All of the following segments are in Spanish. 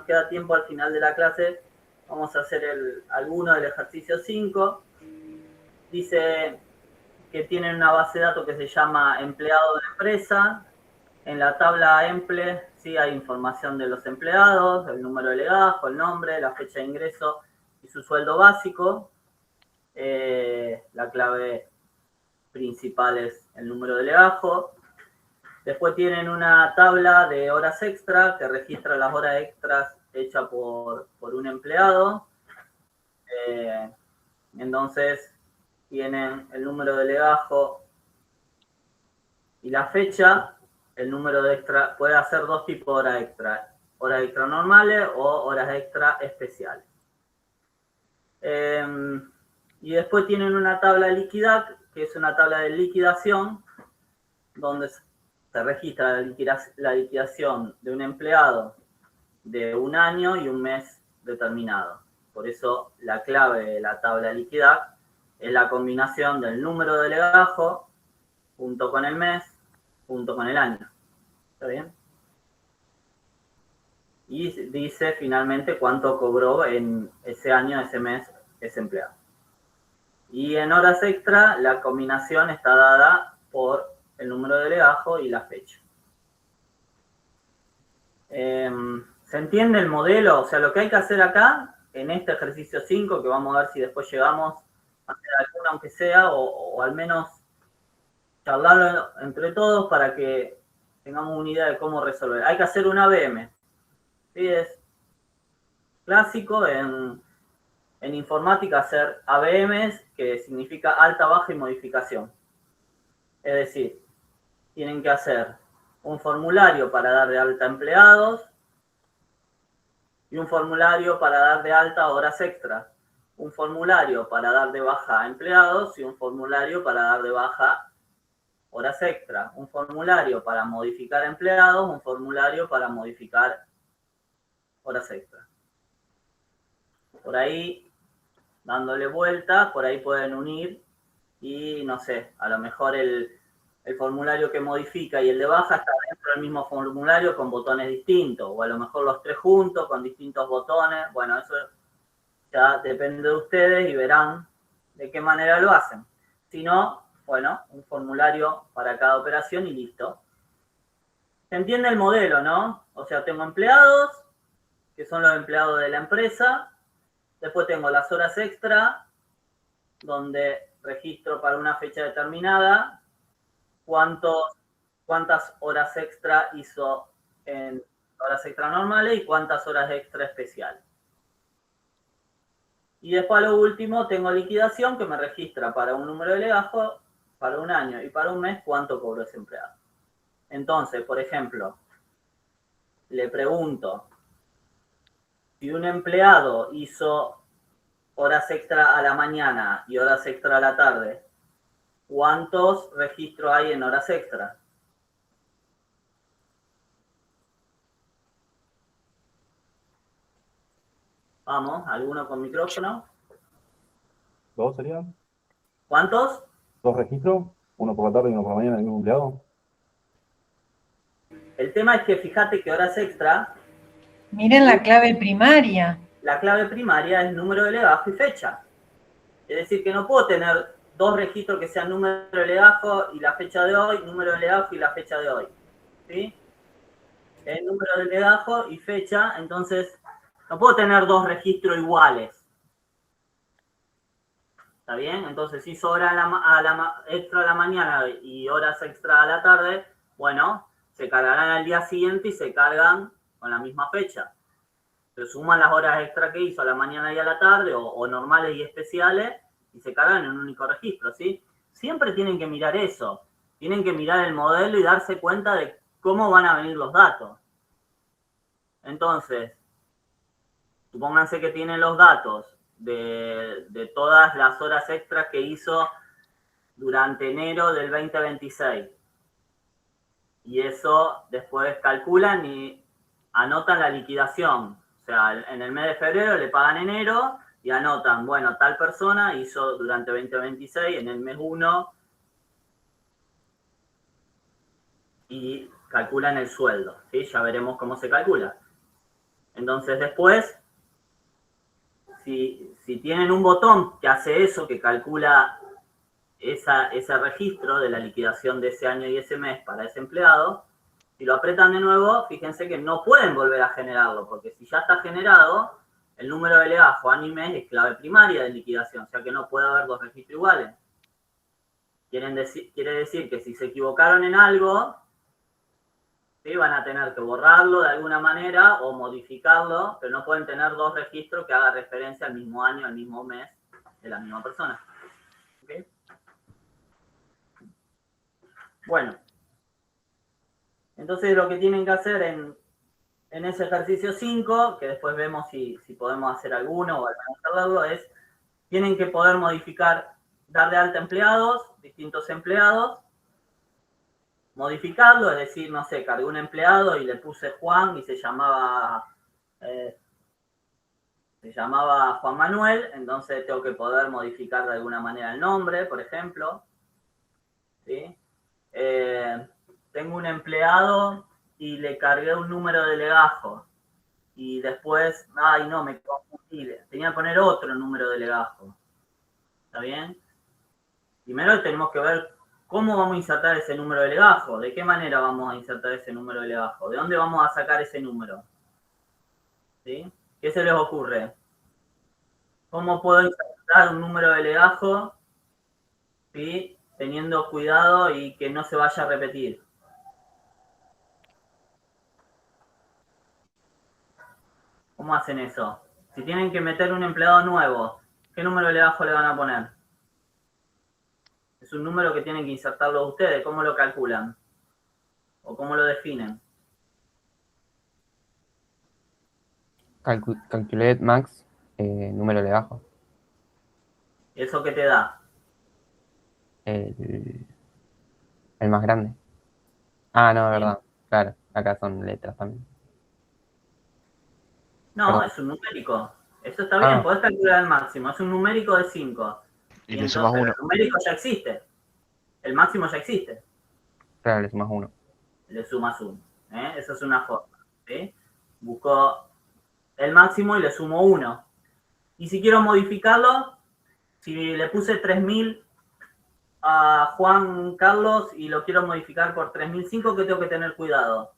nos queda tiempo al final de la clase, vamos a hacer alguno del ejercicio 5. Dice que tienen una base de datos que se llama empleado de la empresa. En la tabla emple, sí, hay información de los empleados, el número de legajo, el nombre, la fecha de ingreso y su sueldo básico. La clave principal es el número de legajo. Después tienen una tabla de horas extra que registra las horas extras hechas por un empleado. Entonces tienen el número de legajo y la fecha. El número de extra puede hacer dos tipos de horas extra normales o horas extra especiales. Y después tienen una tabla liquidad, que es una tabla de liquidación, donde se registra la liquidación de un empleado de un año y un mes determinado. Por eso la clave de la tabla de liquidad es la combinación del número de legajo junto con el mes, junto con el año. ¿Está bien? Y dice finalmente cuánto cobró en ese año, ese mes, ese empleado. Y en horas extra, la combinación está dada por el número de legajo y la fecha. ¿Se entiende el modelo? O sea, lo que hay que hacer acá, en este ejercicio 5, que vamos a ver si después llegamos a hacer alguno, aunque sea, o al menos charlarlo entre todos para que tengamos una idea de cómo resolver. Hay que hacer un ABM. ¿Sí? Es clásico en informática hacer ABMs, que significa alta, baja y modificación. Es decir, tienen que hacer un formulario para dar de alta empleados y un formulario para dar de alta horas extras. Un formulario para dar de baja empleados y un formulario para dar de baja horas extra. Un formulario para modificar empleados, un formulario para modificar horas extras. Por ahí, dándole vuelta, por ahí pueden unir y, no sé, a lo mejor el formulario que modifica y el de baja está dentro del mismo formulario con botones distintos, o a lo mejor los tres juntos con distintos botones. Bueno, eso ya depende de ustedes y verán de qué manera lo hacen. Si no, bueno, un formulario para cada operación y listo. ¿Se entiende el modelo, no? O sea, tengo empleados, que son los empleados de la empresa. Después tengo las horas extra, donde registro para una fecha determinada cuántas horas extra hizo en horas extra normales y cuántas horas extra especiales. Y después, a lo último, tengo liquidación, que me registra para un número de legajo, para un año y para un mes cuánto cobró ese empleado. Entonces, por ejemplo, le pregunto, si un empleado hizo horas extra a la mañana y horas extra a la tarde, ¿cuántos registros hay en horas extra? Vamos, ¿alguno con micrófono? ¿Dos serían? ¿Cuántos? ¿Dos registros? ¿Uno por la tarde y uno por la mañana del mismo empleado? El tema es que fíjate que horas extra... Miren la clave primaria. La clave primaria es número de legajo y fecha. Es decir, que no puedo tener dos registros que sean número de legajo y la fecha de hoy, número de legajo y la fecha de hoy. ¿Sí? El número de legajo y fecha, entonces no puedo tener dos registros iguales. ¿Está bien? Entonces, si hizo hora extra a la mañana y horas extra a la tarde, bueno, se cargarán al día siguiente y se cargan con la misma fecha. Se suman las horas extra que hizo a la mañana y a la tarde, o normales y especiales, y se cargan en un único registro, ¿sí? Siempre tienen que mirar eso. Tienen que mirar el modelo y darse cuenta de cómo van a venir los datos. Entonces, supónganse que tienen los datos de todas las horas extras que hizo durante enero del 2026. Y eso después calculan y anotan la liquidación. O sea, en el mes de febrero le pagan enero y anotan, bueno, tal persona hizo durante 2026 en el mes 1 y calculan el sueldo, ¿sí? Ya veremos cómo se calcula. Entonces después, si tienen un botón que hace eso, que calcula ese registro de la liquidación de ese año y ese mes para ese empleado, si lo apretan de nuevo, fíjense que no pueden volver a generarlo, porque si ya está generado, el número de legajo año y mes es clave primaria de liquidación, o sea que no puede haber dos registros iguales. Quiere decir que si se equivocaron en algo, ¿sí? Van a tener que borrarlo de alguna manera o modificarlo, pero no pueden tener dos registros que hagan referencia al mismo año, al mismo mes de la misma persona. ¿Okay? Bueno, entonces lo que tienen que hacer en ese ejercicio 5, que después vemos si podemos hacer alguno o al menos hacerlo, es, tienen que poder modificar, dar de alta empleados, distintos empleados, modificarlo, es decir, no sé, cargué un empleado y le puse Juan y se llamaba Juan Manuel, entonces tengo que poder modificar de alguna manera el nombre, por ejemplo. ¿Sí? Tengo un empleado y le cargué un número de legajo y después, ay no, me confundí, tenía que poner otro número de legajo. ¿Está bien? Primero tenemos que ver cómo vamos a insertar ese número de legajo, de qué manera vamos a insertar ese número de legajo, de dónde vamos a sacar ese número. ¿Sí? ¿Qué se les ocurre? ¿Cómo puedo insertar un número de legajo, ¿sí? Teniendo cuidado y que no se vaya a repetir? ¿Cómo hacen eso? Si tienen que meter un empleado nuevo, ¿qué número de legajo le van a poner? Es un número que tienen que insertarlo ustedes. ¿Cómo lo calculan? ¿O cómo lo definen? Calculate max, número de legajo. ¿Eso qué te da? El más grande. Ah, no, de verdad. Claro, acá son letras también. No, Perdón. es un numérico. Eso está bien, podés calcular el máximo. Es un numérico de 5. Y le sumas entonces 1. el numérico ya existe. El máximo ya existe. Claro, le sumas 1. Le sumas 1. Esa es una forma. ¿Sí? Busco el máximo y le sumo 1. Y si quiero modificarlo, si le puse 3000 a Juan Carlos y lo quiero modificar por 3005, ¿qué tengo que tener cuidado?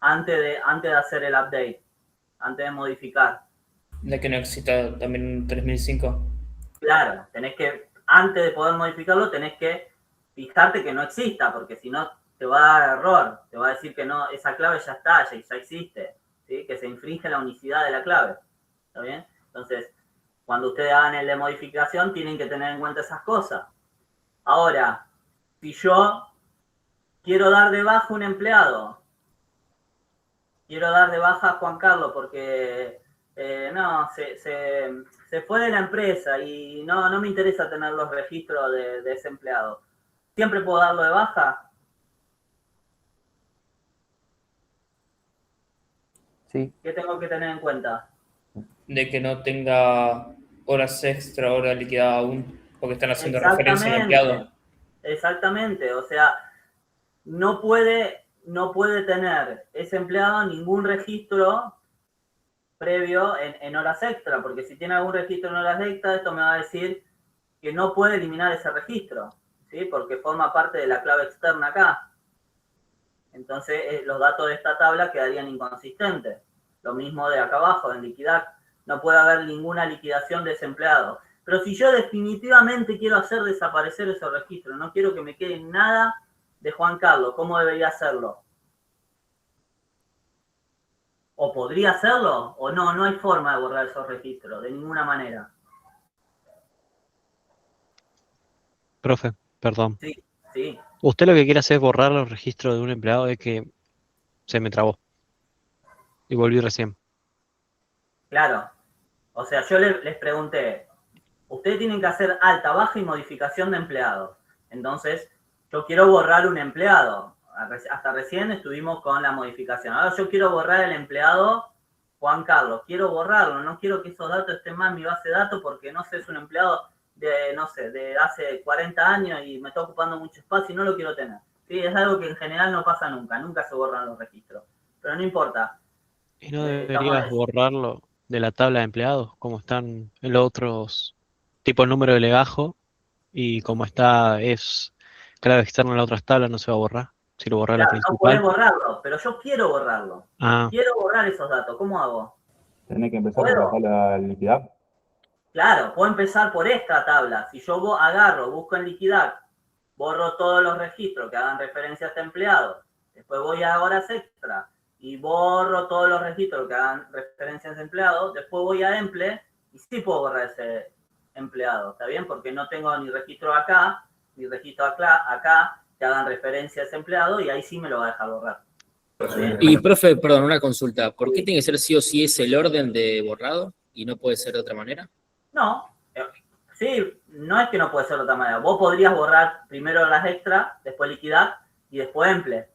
Antes de hacer el update, antes de modificar. De que no exista también un 3005. Claro, tenés que, antes de poder modificarlo, tenés que fijarte que no exista, porque si no te va a dar error, te va a decir que no, esa clave ya está, ya existe, ¿sí? Que se infringe la unicidad de la clave. ¿Está bien? Entonces, cuando ustedes hagan el de modificación, tienen que tener en cuenta esas cosas. Ahora, si yo quiero dar de baja un empleado, quiero dar de baja a Juan Carlos porque no, se fue de la empresa y no me interesa tener los registros de ese empleado. ¿Siempre puedo darlo de baja? Sí. ¿Qué tengo que tener en cuenta? De que no tenga horas extra, horas liquidadas aún, porque están haciendo referencia al empleado. Exactamente, o sea, no puede tener ese empleado ningún registro previo en horas extra, porque si tiene algún registro en horas extra, esto me va a decir que no puede eliminar ese registro, ¿sí? Porque forma parte de la clave externa acá. Entonces, los datos de esta tabla quedarían inconsistentes. Lo mismo de acá abajo, en liquidar, no puede haber ninguna liquidación de ese empleado. Pero si yo definitivamente quiero hacer desaparecer ese registro, no quiero que me quede nada de Juan Carlos, ¿cómo debería hacerlo? ¿O podría hacerlo? ¿O no hay forma de borrar esos registros? De ninguna manera. Profe, perdón. Sí, sí. Usted lo que quiere hacer es borrar los registros de un empleado, es que se me trabó. Y volví recién. Claro. O sea, yo les pregunté, ustedes tienen que hacer alta, baja y modificación de empleados. Entonces, yo quiero borrar un empleado. Hasta recién estuvimos con la modificación. Ahora yo quiero borrar el empleado Juan Carlos. Quiero borrarlo. No quiero que esos datos estén más en mi base de datos porque, no sé, es un empleado de hace 40 años y me está ocupando mucho espacio y no lo quiero tener. ¿Sí? Es algo que en general no pasa nunca. Nunca se borran los registros. Pero no importa. ¿Y no Estamos deberías borrarlo de la tabla de empleados, como están en los otros, tipo el número de legajo, y como está, es clave externa en las otras tablas, no se va a borrar, si lo borras la Claro, no podés principal? borrarlo, pero yo quiero borrarlo. Ah, Quiero borrar esos datos. ¿Cómo hago? Tenés que empezar por la ¿Puedo? tabla de liquidar. Claro, puedo empezar por esta tabla. Si yo agarro, busco en liquidar, borro todos los registros que hagan referencia a este empleado. Después voy a horas extra y borro todos los registros que hagan referencia a ese empleado. Después voy a emple y sí puedo borrar ese empleado. ¿Está bien? Porque no tengo ni registro acá, ni registro acá que hagan referencia a ese empleado y ahí sí me lo va a dejar borrar. ¿Está bien? Y, profe, perdón, una consulta. ¿Por qué tiene que ser sí o sí ese el orden de borrado y no puede ser de otra manera? No, sí, no es que no puede ser de otra manera. Vos podrías borrar primero las extras, después liquidar y después emple.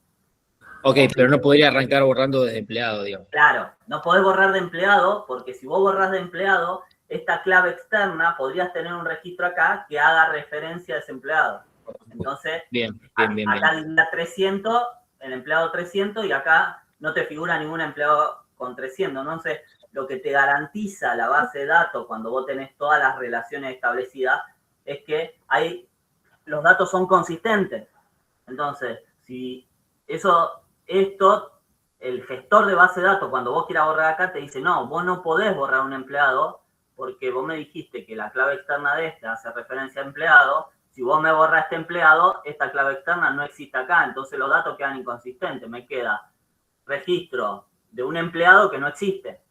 Ok, pero no podría arrancar borrando desde empleado, digamos. Claro, no podés borrar de empleado porque si vos borrás de empleado, esta clave externa podrías tener un registro acá que haga referencia a ese empleado. Entonces, Bien. acá diría 300, el empleado 300 y acá no te figura ningún empleado con 300. Entonces, lo que te garantiza la base de datos cuando vos tenés todas las relaciones establecidas es que los datos son consistentes. Entonces, si el gestor de base de datos, cuando vos quieras borrar acá, te dice, no, vos no podés borrar un empleado porque vos me dijiste que la clave externa de este hace referencia a empleado. Si vos me borras este empleado, esta clave externa no existe acá, entonces los datos quedan inconsistentes. Me queda registro de un empleado que no existe.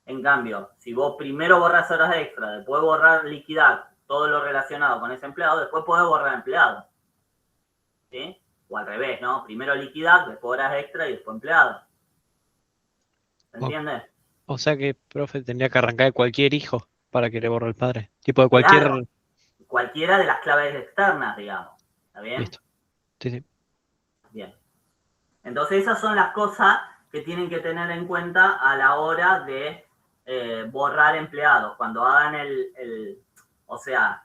En cambio, si vos primero borras horas extra, después borrar liquidar todo lo relacionado con ese empleado, después podés borrar empleado. ¿Sí? O al revés, ¿no? Primero liquidar, después horas extra y después empleado. ¿Se entiende? o sea que, profe, tendría que arrancar de cualquier hijo para que le borre el padre. Tipo de cualquier... Claro, cualquiera de las claves externas, digamos. ¿Está bien? Listo. Sí. Bien. Entonces esas son las cosas que tienen que tener en cuenta a la hora de borrar empleados. Cuando hagan o sea,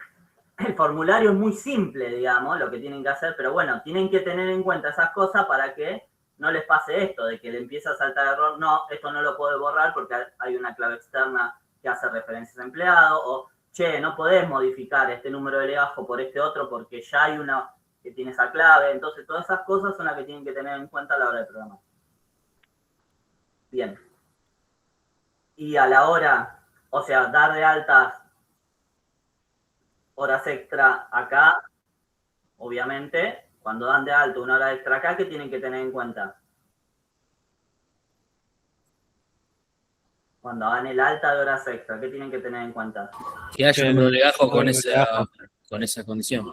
el formulario es muy simple, digamos, lo que tienen que hacer, pero bueno, tienen que tener en cuenta esas cosas para que no les pase esto, de que le empieza a saltar error, no, esto no lo puedo borrar porque hay una clave externa que hace referencia a empleado, o, che, no podés modificar este número de legajo por este otro porque ya hay una que tiene esa clave. Entonces, todas esas cosas son las que tienen que tener en cuenta a la hora de programar. Bien. Y a la hora, o sea, dar de altas horas extra acá, obviamente, cuando dan de alta una hora extra acá, ¿qué tienen que tener en cuenta? Cuando hagan el alta de horas extra, ¿qué tienen que tener en cuenta? Que haya un número de legajo número de legajo. con esa condición.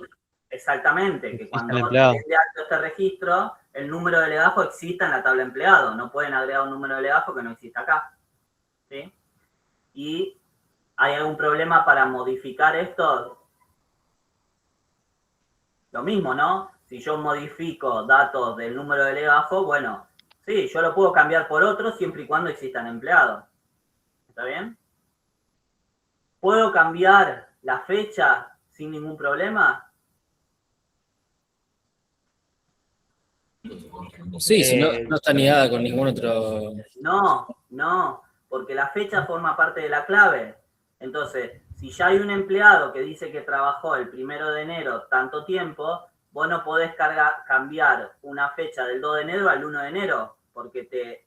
Exactamente, que Existe cuando el empleado. den de alta este registro, el número de legajo exista en la tabla empleado. No pueden agregar un número de legajo que no exista acá. ¿Sí? ¿Y hay algún problema para modificar esto? Lo mismo, ¿no? Si yo modifico datos del número de legajo, bueno, sí, yo lo puedo cambiar por otro siempre y cuando existan empleados. ¿Está bien? ¿Puedo cambiar la fecha sin ningún problema? Sí, si no está ligada con ningún otro... No, porque la fecha forma parte de la clave. Entonces, si ya hay un empleado que dice que trabajó el 1 de enero tanto tiempo, vos no podés cambiar una fecha del 2 de enero al 1 de enero, porque te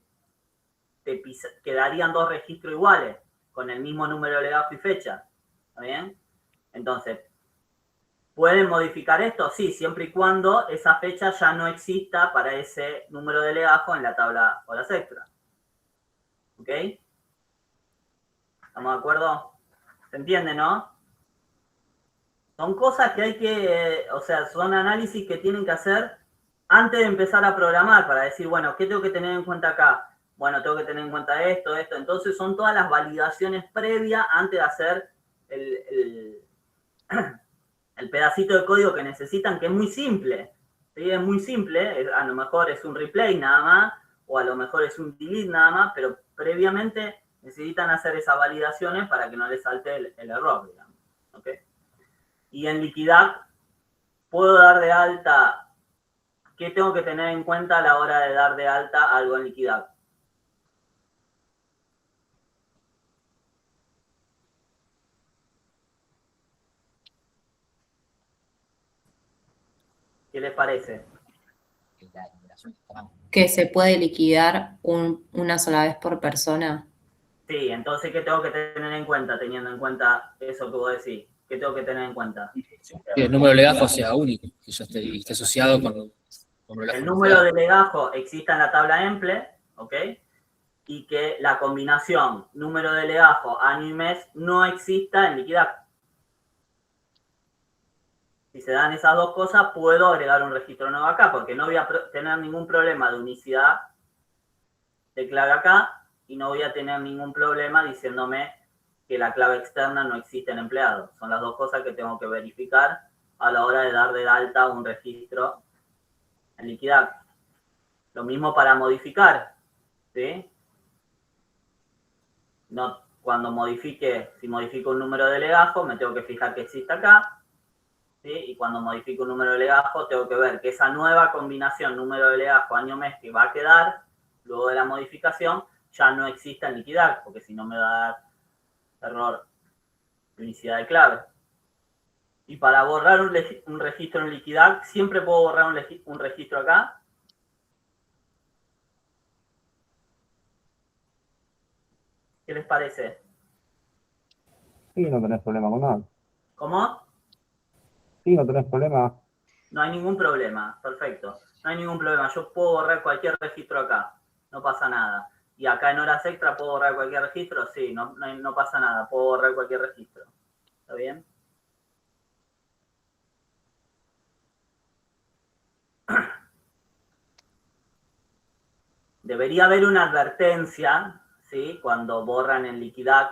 quedarían dos registros iguales, con el mismo número de legajo y fecha. ¿Está bien? Entonces, ¿pueden modificar esto? Sí, siempre y cuando esa fecha ya no exista para ese número de legajo en la tabla horas extra. ¿Ok? ¿Estamos de acuerdo? ¿Se entiende, no? Son cosas que hay que, o sea, son análisis que tienen que hacer antes de empezar a programar para decir, bueno, ¿qué tengo que tener en cuenta acá? Bueno, tengo que tener en cuenta esto. Entonces son todas las validaciones previas antes de hacer el pedacito de código que necesitan, que es muy simple. ¿Sí? Es muy simple, a lo mejor es un replay nada más, o a lo mejor es un delete nada más, pero previamente necesitan hacer esas validaciones para que no les salte el error, digamos. ¿Okay? Y en liquidar, puedo dar de alta, ¿qué tengo que tener en cuenta a la hora de dar de alta algo en liquidar? ¿Qué les parece? Que se puede liquidar una sola vez por persona. Sí, entonces, ¿qué tengo que tener en cuenta teniendo en cuenta eso que vos decís? ¿Qué tengo que tener en cuenta? Que el número de legajos sea único, que ya esté asociado con el número de legajos exista en la tabla EMPLE, ¿ok? Y que la combinación número de legajos, año y mes, no exista en liquidar. Si se dan esas dos cosas, puedo agregar un registro nuevo acá, porque no voy a tener ningún problema de unicidad de clave acá, y no voy a tener ningún problema diciéndome que la clave externa no existe en empleado. Son las dos cosas que tengo que verificar a la hora de dar de alta un registro en liquidar. Lo mismo para modificar, ¿sí? No, cuando modifique, si modifico un número de legajo, me tengo que fijar que existe acá, ¿sí? Y cuando modifico un número de legajo, tengo que ver que esa nueva combinación número de legajo año-mes que va a quedar luego de la modificación ya no exista en liquidar, porque si no me va a dar error de unicidad de clave. Y para borrar un registro en liquidar, siempre puedo borrar un registro acá. ¿Qué les parece? Sí, no tenés problema con nada. ¿Cómo? Sí, no tenés problema. No hay ningún problema, perfecto. No hay ningún problema. Yo puedo borrar cualquier registro acá, no pasa nada. Y acá en horas extra puedo borrar cualquier registro, sí, no pasa nada, puedo borrar cualquier registro. ¿Está bien? Debería haber una advertencia, ¿sí? Cuando borran en liquidar,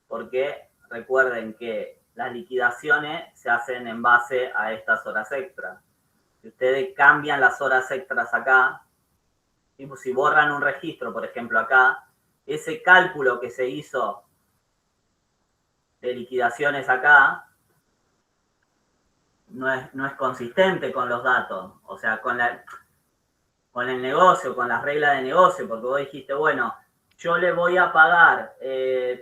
porque recuerden que las liquidaciones se hacen en base a estas horas extras. Si ustedes cambian las horas extras acá, tipo, si borran un registro, por ejemplo acá, ese cálculo que se hizo de liquidaciones acá no es consistente con los datos, o sea, con el negocio, con las reglas de negocio, porque vos dijiste, bueno, yo le voy a pagar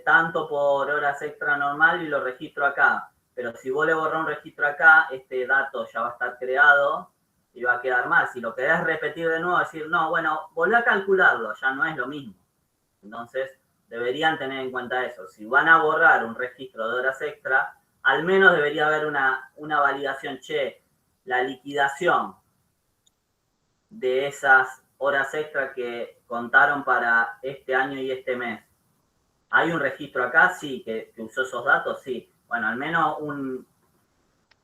tanto por horas extra normal y lo registro acá, pero si vos le borrás un registro acá, este dato ya va a estar creado y va a quedar mal. Si lo querés repetir de nuevo, decir, no, bueno, volví a calcularlo, ya no es lo mismo. Entonces, deberían tener en cuenta eso. Si van a borrar un registro de horas extra, al menos debería haber una validación, che, la liquidación de esas horas extra que contaron para este año y este mes. ¿Hay un registro acá? Sí, que usó esos datos, sí. Bueno, al menos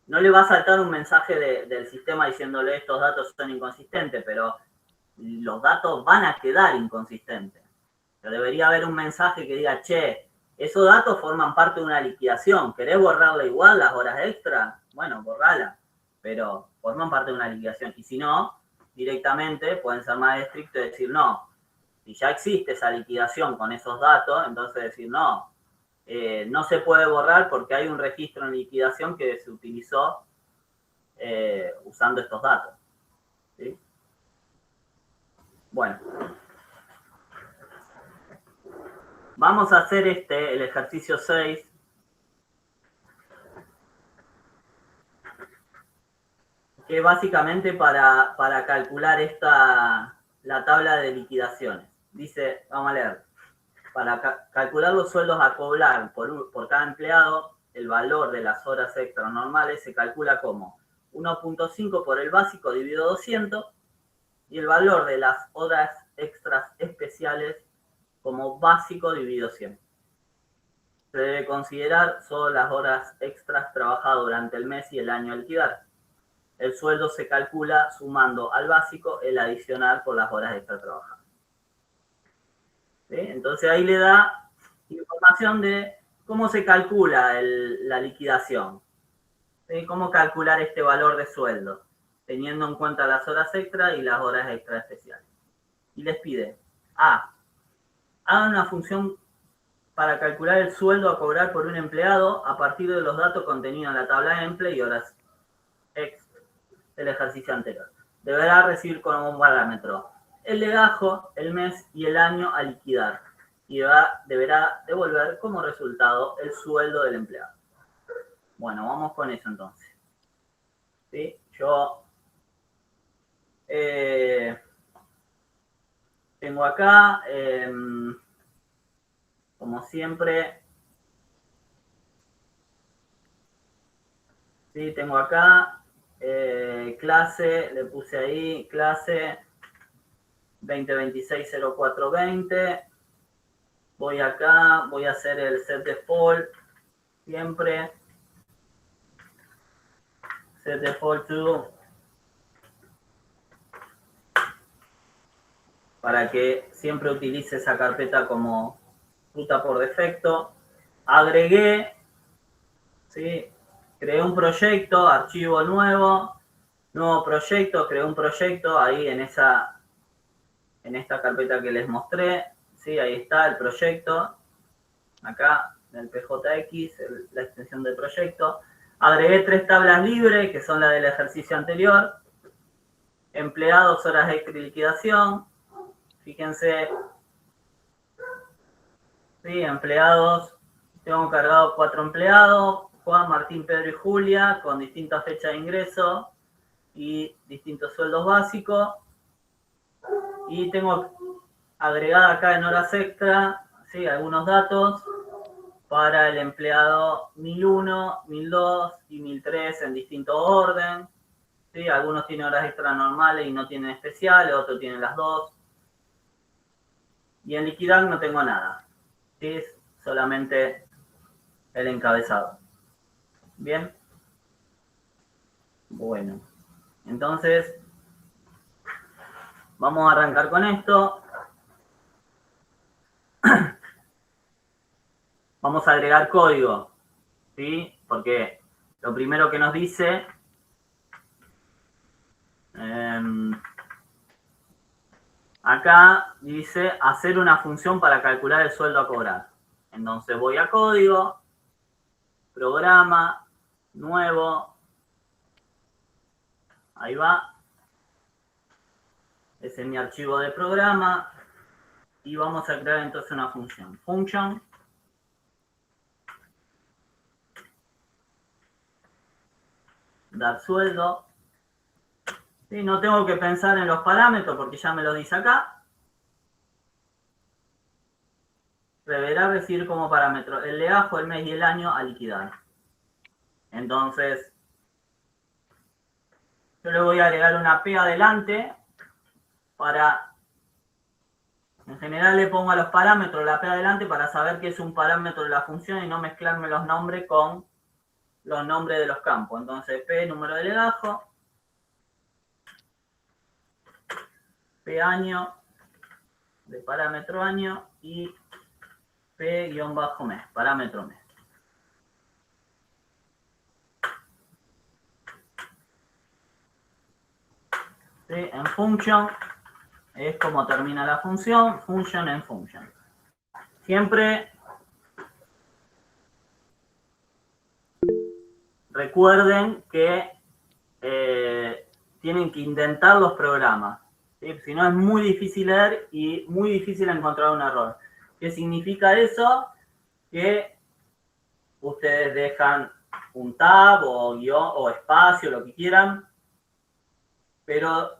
no le va a saltar un mensaje del sistema diciéndole estos datos son inconsistentes, pero los datos van a quedar inconsistentes. Pero debería haber un mensaje que diga, che, esos datos forman parte de una liquidación. ¿Querés borrarla igual, las horas extra? Bueno, borrala, pero forman parte de una liquidación. Y si no, directamente pueden ser más estrictos y decir, no, si ya existe esa liquidación con esos datos, entonces decir, no, no se puede borrar porque hay un registro en liquidación que se utilizó usando estos datos. ¿Sí? Bueno. Vamos a hacer el ejercicio 6. Que básicamente para calcular la tabla de liquidaciones. Dice, vamos a leer, para calcular los sueldos a cobrar por cada empleado, el valor de las horas extra normales se calcula como 1.5 por el básico dividido 200 y el valor de las horas extras especiales como básico dividido 100. Se debe considerar solo las horas extras trabajadas durante el mes y el año a liquidar. El sueldo se calcula sumando al básico el adicional por las horas extra trabajadas. ¿Sí? Entonces ahí le da información de cómo se calcula la liquidación. ¿Sí? Cómo calcular este valor de sueldo, teniendo en cuenta las horas extra y las horas extra especiales. Y les pide, hagan una función para calcular el sueldo a cobrar por un empleado a partir de los datos contenidos en la tabla EMPLE y horas extra del ejercicio anterior. Deberá recibir como un parámetro el legajo, el mes y el año a liquidar y deberá devolver como resultado el sueldo del empleado. Bueno, vamos con eso entonces. ¿Sí? Yo Tengo acá, como siempre, ¿sí? Tengo acá clase, le puse ahí, clase 2026-0420. Voy acá, voy a hacer el set default, siempre. Set default to, para que siempre utilice esa carpeta como ruta por defecto. Agregué, ¿sí? Creé un proyecto, archivo nuevo proyecto, creé un proyecto ahí en esta carpeta que les mostré, ¿sí? Ahí está el proyecto, acá en el PJX, la extensión del proyecto. Agregué 3 tablas libres, que son las del ejercicio anterior. Empleados, horas extra y liquidación. Fíjense, ¿sí? Empleados, tengo cargado 4 empleados, Juan, Martín, Pedro y Julia, con distintas fechas de ingreso y distintos sueldos básicos. Y tengo agregada acá en horas extra, ¿sí? Algunos datos para el empleado 1001, 1002 y 1003 en distinto orden. ¿Sí? Algunos tienen horas extra normales y no tienen especiales, otros tienen las dos. Y en liquidar no tengo nada. ¿Sí? Es solamente el encabezado. Bien. Bueno. Entonces, vamos a arrancar con esto. Vamos a agregar código. ¿Sí? Porque lo primero que nos dice... acá dice hacer una función para calcular el sueldo a cobrar. Entonces voy a código, programa, nuevo, ahí va. Ese es mi archivo de programa. Y vamos a crear entonces una función. Function. Dar sueldo. ¿Sí? No tengo que pensar en los parámetros porque ya me lo dice acá. Deberá recibir como parámetro el legajo, el mes y el año a liquidar. Entonces, yo le voy a agregar una P adelante para... En general le pongo a los parámetros la P adelante para saber que es un parámetro de la función y no mezclarme los nombres con los nombres de los campos. Entonces, P, número de legajo. P año, de parámetro año, y P-mes, parámetro mes. ¿Sí? En function es como termina la función, function en function. Siempre recuerden que tienen que intentar los programas. ¿Sí? Si no es muy difícil leer y muy difícil encontrar un error. ¿Qué significa eso? Que ustedes dejan un tab o guión o espacio, lo que quieran, pero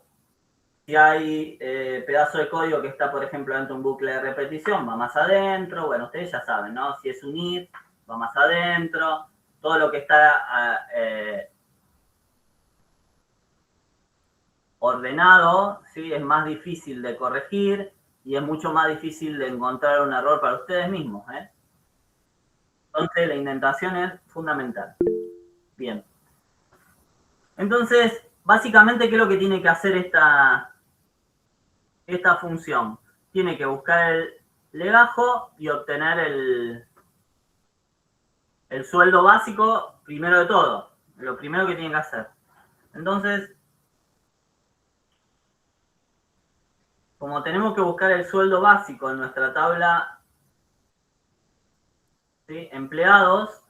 si hay pedazo de código que está, por ejemplo, dentro de un bucle de repetición, va más adentro. Bueno, ustedes ya saben, ¿no? Si es un if, va más adentro. Todo lo que está ordenado, ¿sí? Es más difícil de corregir y es mucho más difícil de encontrar un error para ustedes mismos, ¿eh? Entonces, la indentación es fundamental. Bien. Entonces, básicamente, ¿qué es lo que tiene que hacer esta función? Tiene que buscar el legajo y obtener el sueldo básico primero de todo. Lo primero que tiene que hacer. Entonces, como tenemos que buscar el sueldo básico en nuestra tabla, ¿sí? Empleados,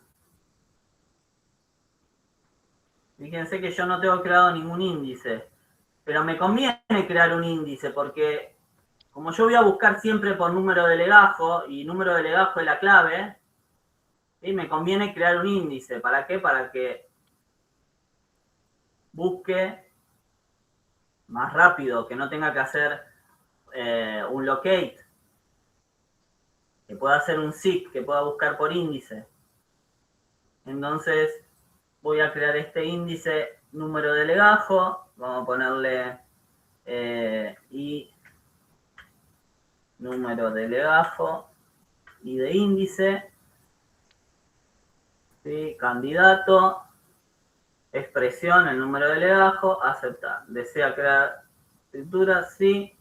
fíjense que yo no tengo creado ningún índice, pero me conviene crear un índice porque como yo voy a buscar siempre por número de legajo y número de legajo es la clave, ¿sí? Me conviene crear un índice. ¿Para qué? Para que busque más rápido, que no tenga que hacer un locate, que pueda hacer un seek, que pueda buscar por índice. Entonces voy a crear este índice número de legajo, vamos a ponerle y número de legajo y de índice, ¿sí? Candidato, expresión, el número de legajo, aceptar. ¿Desea crear escritura? Sí.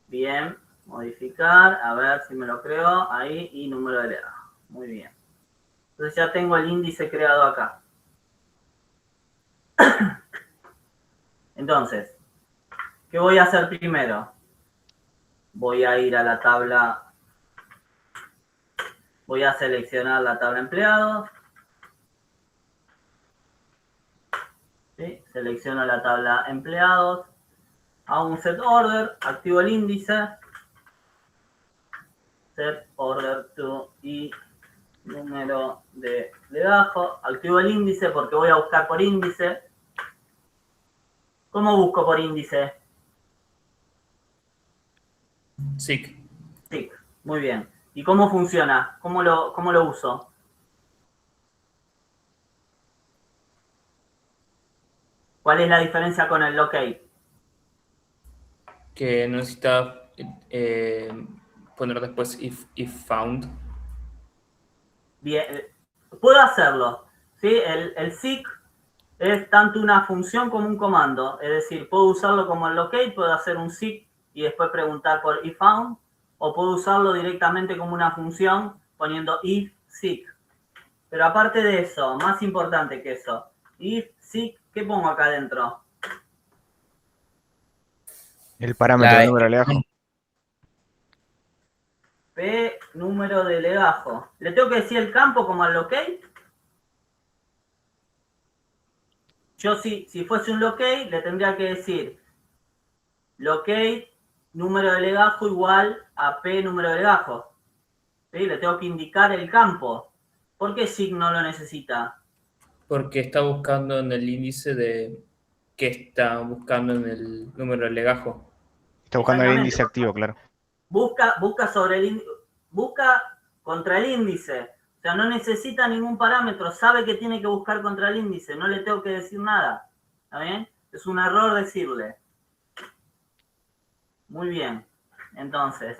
Bien, modificar, a ver si me lo creo, ahí, y número de legajo. Muy bien. Entonces ya tengo el índice creado acá. Entonces, ¿qué voy a hacer primero? Voy a ir a la tabla, voy a seleccionar la tabla empleados. ¿Sí? Selecciono la tabla empleados, hago un set order, activo el índice, set order to y número de legajo, activo el índice porque voy a buscar por índice. ¿Cómo busco por índice? SIC. Sí, muy bien. ¿Y cómo funciona? ¿Cómo lo uso? ¿Cuál es la diferencia con el locate? Que no necesita poner después if found. Bien, puedo hacerlo. ¿Sí? El seek es tanto una función como un comando. Es decir, puedo usarlo como el locate, puedo hacer un seek y después preguntar por if found, o puedo usarlo directamente como una función poniendo if seek. Pero aparte de eso, más importante que eso, if seek, ¿qué pongo acá adentro? El parámetro de número de legajo. P, número de legajo. ¿Le tengo que decir el campo como al locate? Yo si fuese un locate, le tendría que decir locate, número de legajo igual a P, número de legajo. ¿Sí? Le tengo que indicar el campo. ¿Por qué SIG no lo necesita? Porque está buscando en el índice de que está buscando en el número de legajo. Está buscando el Exactamente. índice activo, claro. Busca sobre el busca contra el índice. O sea, no necesita ningún parámetro, sabe que tiene que buscar contra el índice, no le tengo que decir nada. ¿Está bien? Es un error decirle. Muy bien. Entonces,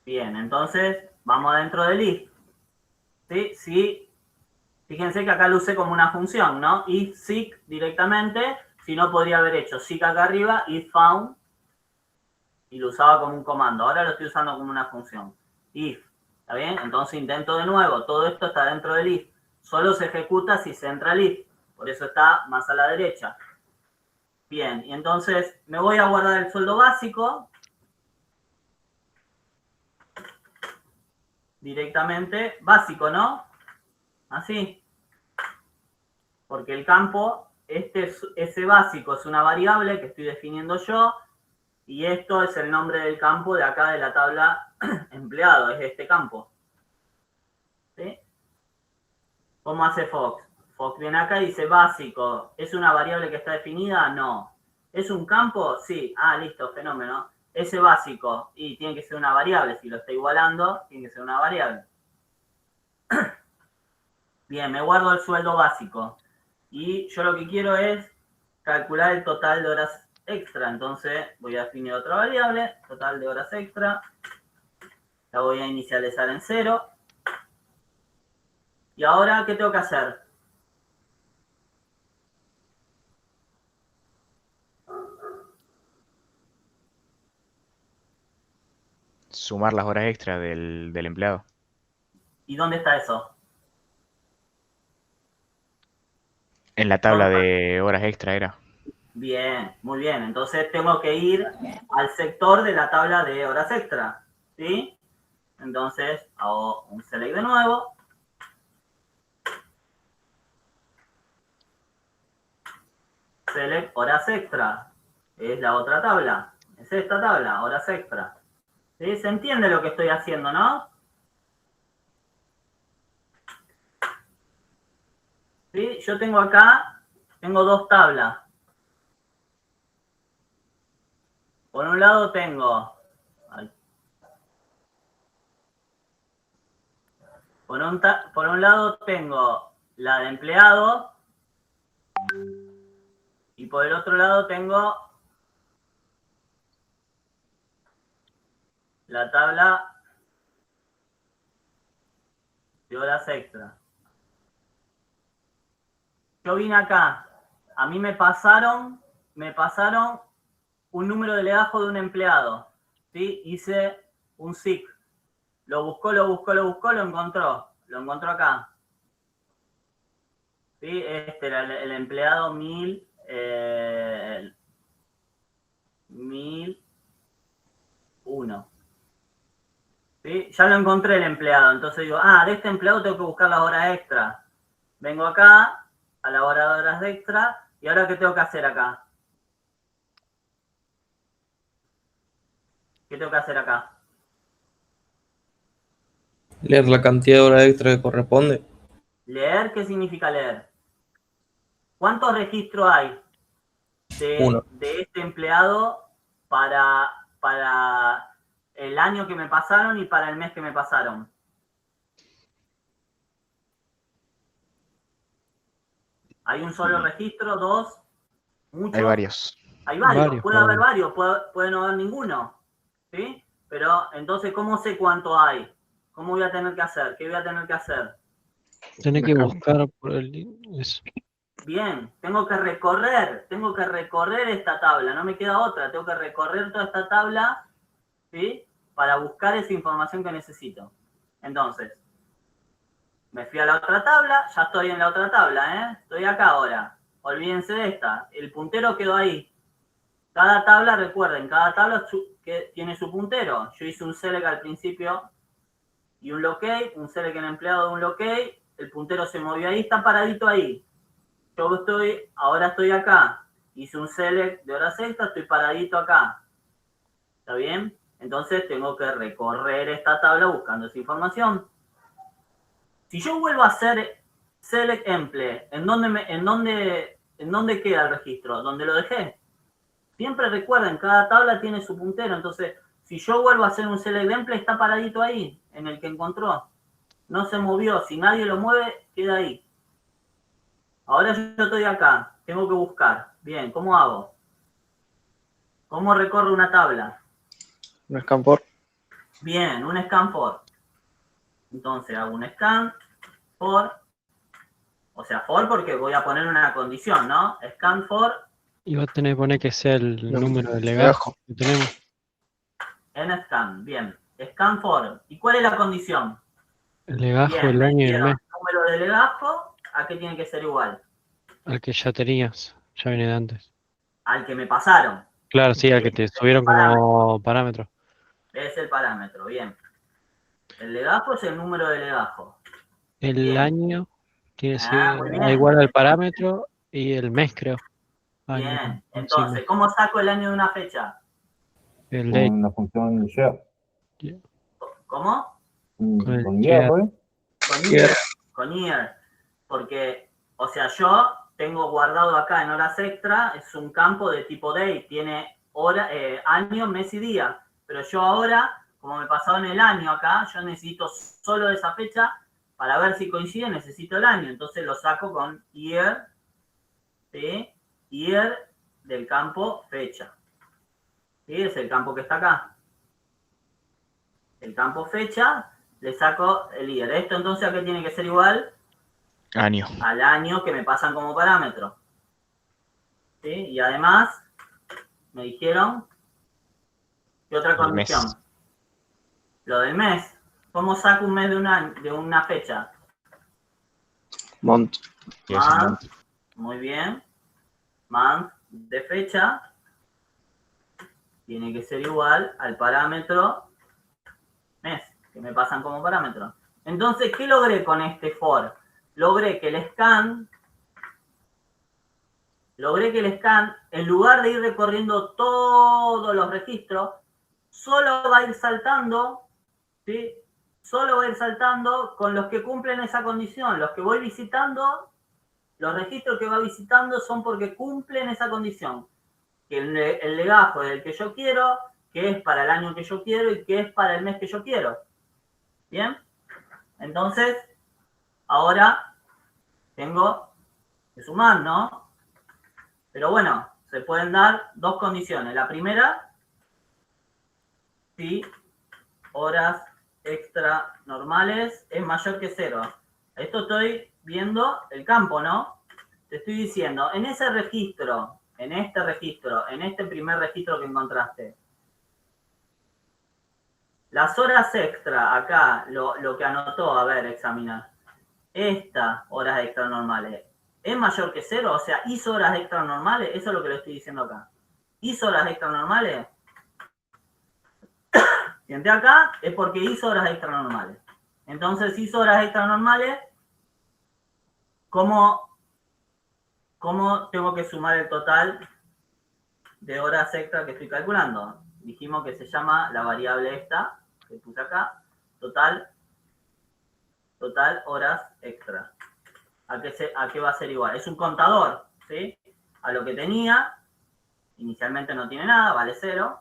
bien, entonces vamos adentro del if. ¿Sí? Sí. Fíjense que acá lo usé como una función, ¿no? If seek directamente, si no podría haber hecho seek acá arriba, if found, y lo usaba como un comando. Ahora lo estoy usando como una función. If, ¿está bien? Entonces intento de nuevo, todo esto está dentro del if. Solo se ejecuta si se entra el if, por eso está más a la derecha. Bien, y entonces me voy a guardar el sueldo básico. Directamente, básico, ¿no? Así. Porque el campo, ese básico es una variable que estoy definiendo yo, y esto es el nombre del campo de acá de la tabla empleado, es este campo. ¿Sí? ¿Cómo hace Fox? Fox viene acá y dice básico, ¿es una variable que está definida? No. ¿Es un campo? Sí. Ah, listo, fenómeno. Ese básico, y tiene que ser una variable, si lo está igualando, tiene que ser una variable. Bien, me guardo el sueldo básico. Y yo lo que quiero es calcular el total de horas extra. Entonces voy a definir otra variable, total de horas extra. La voy a inicializar en 0. Y ahora, ¿qué tengo que hacer? Sumar las horas extra del empleado. ¿Y dónde está eso? En la tabla de horas extra era. Bien, muy bien. Entonces tengo que ir al sector de la tabla de horas extra. ¿Sí? Entonces hago un select de nuevo. Select horas extra. Es la otra tabla. Es esta tabla, horas extra. ¿Sí? ¿Se entiende lo que estoy haciendo, no? ¿Sí? Yo tengo acá, tengo dos tablas. Por un lado tengo... Por un lado tengo la de empleado y por el otro lado tengo la tabla de horas extra. Yo vine acá, a mí me pasaron un número de legajo de un empleado, ¿sí? Hice un SIC, lo buscó, lo encontró acá. ¿Sí? Este era el empleado 1001. ¿Sí? Ya lo encontré el empleado, entonces digo, de este empleado tengo que buscar las horas extra. Vengo acá, a la hora de horas extra, y ahora ¿qué tengo que hacer acá? ¿Qué tengo que hacer acá? Leer la cantidad de horas extra que corresponde. ¿Leer? ¿Qué significa leer? ¿Cuántos registros hay Uno. de este empleado para el año que me pasaron y para el mes que me pasaron? ¿Hay un solo registro? ¿Dos? ¿Muchos? Hay varios. Hay varios. Varios, Puede haber varios, puede no haber ninguno. ¿Sí? Pero entonces, ¿cómo sé cuánto hay? ¿Cómo voy a tener que hacer? ¿Qué voy a tener que hacer? Tenés que buscar por eso. Bien, tengo que recorrer esta tabla, no me queda otra, tengo que recorrer toda esta tabla, ¿sí? Para buscar esa información que necesito. Entonces, me fui a la otra tabla, ya estoy en la otra tabla, estoy acá ahora. Olvídense de esta, el puntero quedó ahí. Cada tabla, recuerden, cada tabla que tiene su puntero. Yo hice un select al principio y un locate, un select en empleado de un locate, el puntero se movió ahí, está paradito ahí. Yo ahora estoy acá, hice un select de horas extra, estoy paradito acá. ¿Está bien? Entonces tengo que recorrer esta tabla buscando esa información. Si yo vuelvo a hacer select emple, ¿en dónde queda el registro? ¿Dónde lo dejé? Siempre recuerden, cada tabla tiene su puntero, entonces si yo vuelvo a hacer un select emple, está paradito ahí, en el que encontró. No se movió, si nadie lo mueve, queda ahí. Ahora yo estoy acá, tengo que buscar. Bien, ¿cómo hago? ¿Cómo recorro una tabla? Un scan for. Bien, un scan for. Entonces hago un scan for, o sea, for porque voy a poner una condición, ¿no? Scan for. Y va a tener que poner que sea el número de legajo que tenemos. En scan, bien. Scan for. ¿Y cuál es la condición? El legajo, bien, el año y el mes. El número de legajo, ¿a qué tiene que ser igual? Al que ya tenías, ya viene de antes. Al que me pasaron. Claro, sí, al que te subieron como parámetro. Es el parámetro, bien. El legajo es el número de legajo. El bien. año tiene que muy ser bien. igual al parámetro y el mes, creo. Bien, Año, entonces, sí, ¿cómo saco el año de una fecha? el date. Con la función share. ¿Cómo? Con year, ¿eh? Con year. Porque, o sea, yo tengo guardado acá en horas extra, es un campo de tipo date, tiene hora, año, mes y día. Pero yo ahora, como me pasaron el año acá, yo necesito solo esa fecha para ver si coincide, necesito el año. Entonces lo saco con year, ¿sí? Year del campo fecha. ¿Sí? Es el campo que está acá. El campo fecha, le saco el year. Esto entonces, ¿a qué tiene que ser igual? Año. Al año que me pasan como parámetro. ¿Sí? Y además, me dijeron, ¿qué otra condición? Mes. Lo del mes. ¿Cómo saco un mes de una fecha? Month. Month. Muy bien. Month de fecha tiene que ser igual al parámetro mes, que me pasan como parámetro. Entonces, ¿qué logré con este for? Logré que el scan logré que el scan, en lugar de ir recorriendo todos los registros, solo va a ir saltando, ¿sí? Solo va a ir saltando con los que cumplen esa condición. Los que voy visitando, los registros que va visitando son porque cumplen esa condición. Que el legajo es el que yo quiero, que es para el año que yo quiero y que es para el mes que yo quiero. ¿Bien? Entonces, ahora tengo que sumar, ¿no? Pero bueno, se pueden dar dos condiciones. La primera, si horas extra normales es mayor que 0. Esto estoy viendo el campo, ¿no? Te estoy diciendo, en ese registro, en este primer registro que encontraste, las horas extra, acá, lo que anotó, a ver, examinar, estas horas extra normales, ¿es mayor que 0? O sea, ¿hizo horas extra normales? Eso es lo que le estoy diciendo acá. ¿Hizo horas extra normales? Si entré acá, es porque hizo horas extra normales. Entonces, hizo horas extra normales, ¿cómo tengo que sumar el total de horas extra que estoy calculando? Dijimos que se llama la variable esta, que puse acá, total horas extra. ¿A qué va a ser igual? Es un contador, ¿sí? A lo que tenía, inicialmente no tiene nada, vale 0,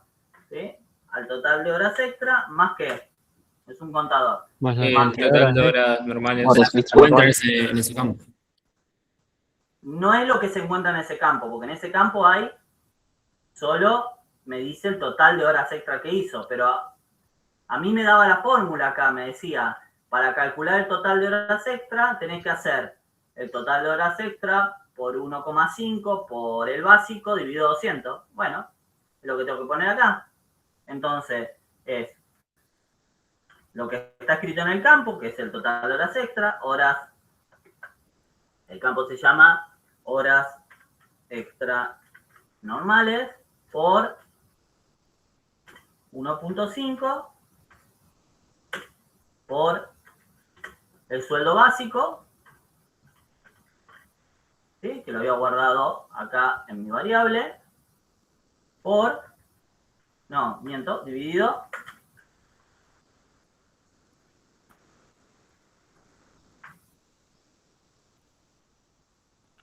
¿sí? Al total de horas extra, más que es un contador. Más la El cantidad de total horas de extra. horas normales. O sea, se encuentra en ese campo. No es lo que se encuentra en ese campo, porque en ese campo hay solo, me dice el total de horas extra que hizo, pero a mí me daba la fórmula acá, me decía, para calcular el total de horas extra tenés que hacer el total de horas extra por 1,5 por el básico dividido 200. Bueno, es lo que tengo que poner acá. Entonces, es lo que está escrito en el campo, que es el total de horas extra, el campo se llama horas extra normales por 1,5 por el sueldo básico, ¿sí? Que lo había guardado acá en mi variable, dividido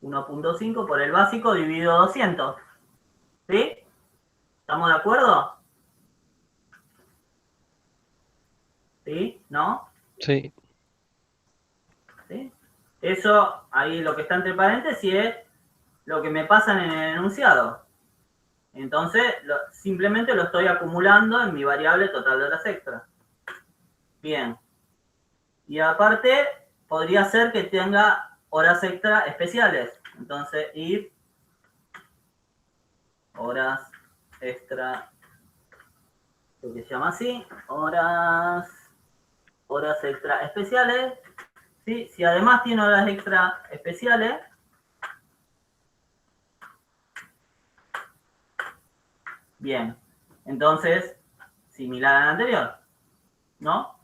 1,5 por el básico dividido 200. ¿Sí? ¿Estamos de acuerdo? ¿Sí? ¿No? Sí. ¿Sí? Eso, ahí lo que está entre paréntesis es lo que me pasan en el enunciado. Entonces, simplemente lo estoy acumulando en mi variable total de horas extra. Bien. Y aparte, podría ser que tenga horas extra especiales. Entonces, if horas extra, lo que se llama así, horas extra especiales. ¿Sí? Si además tiene horas extra especiales, bien, entonces, similar al anterior, ¿no?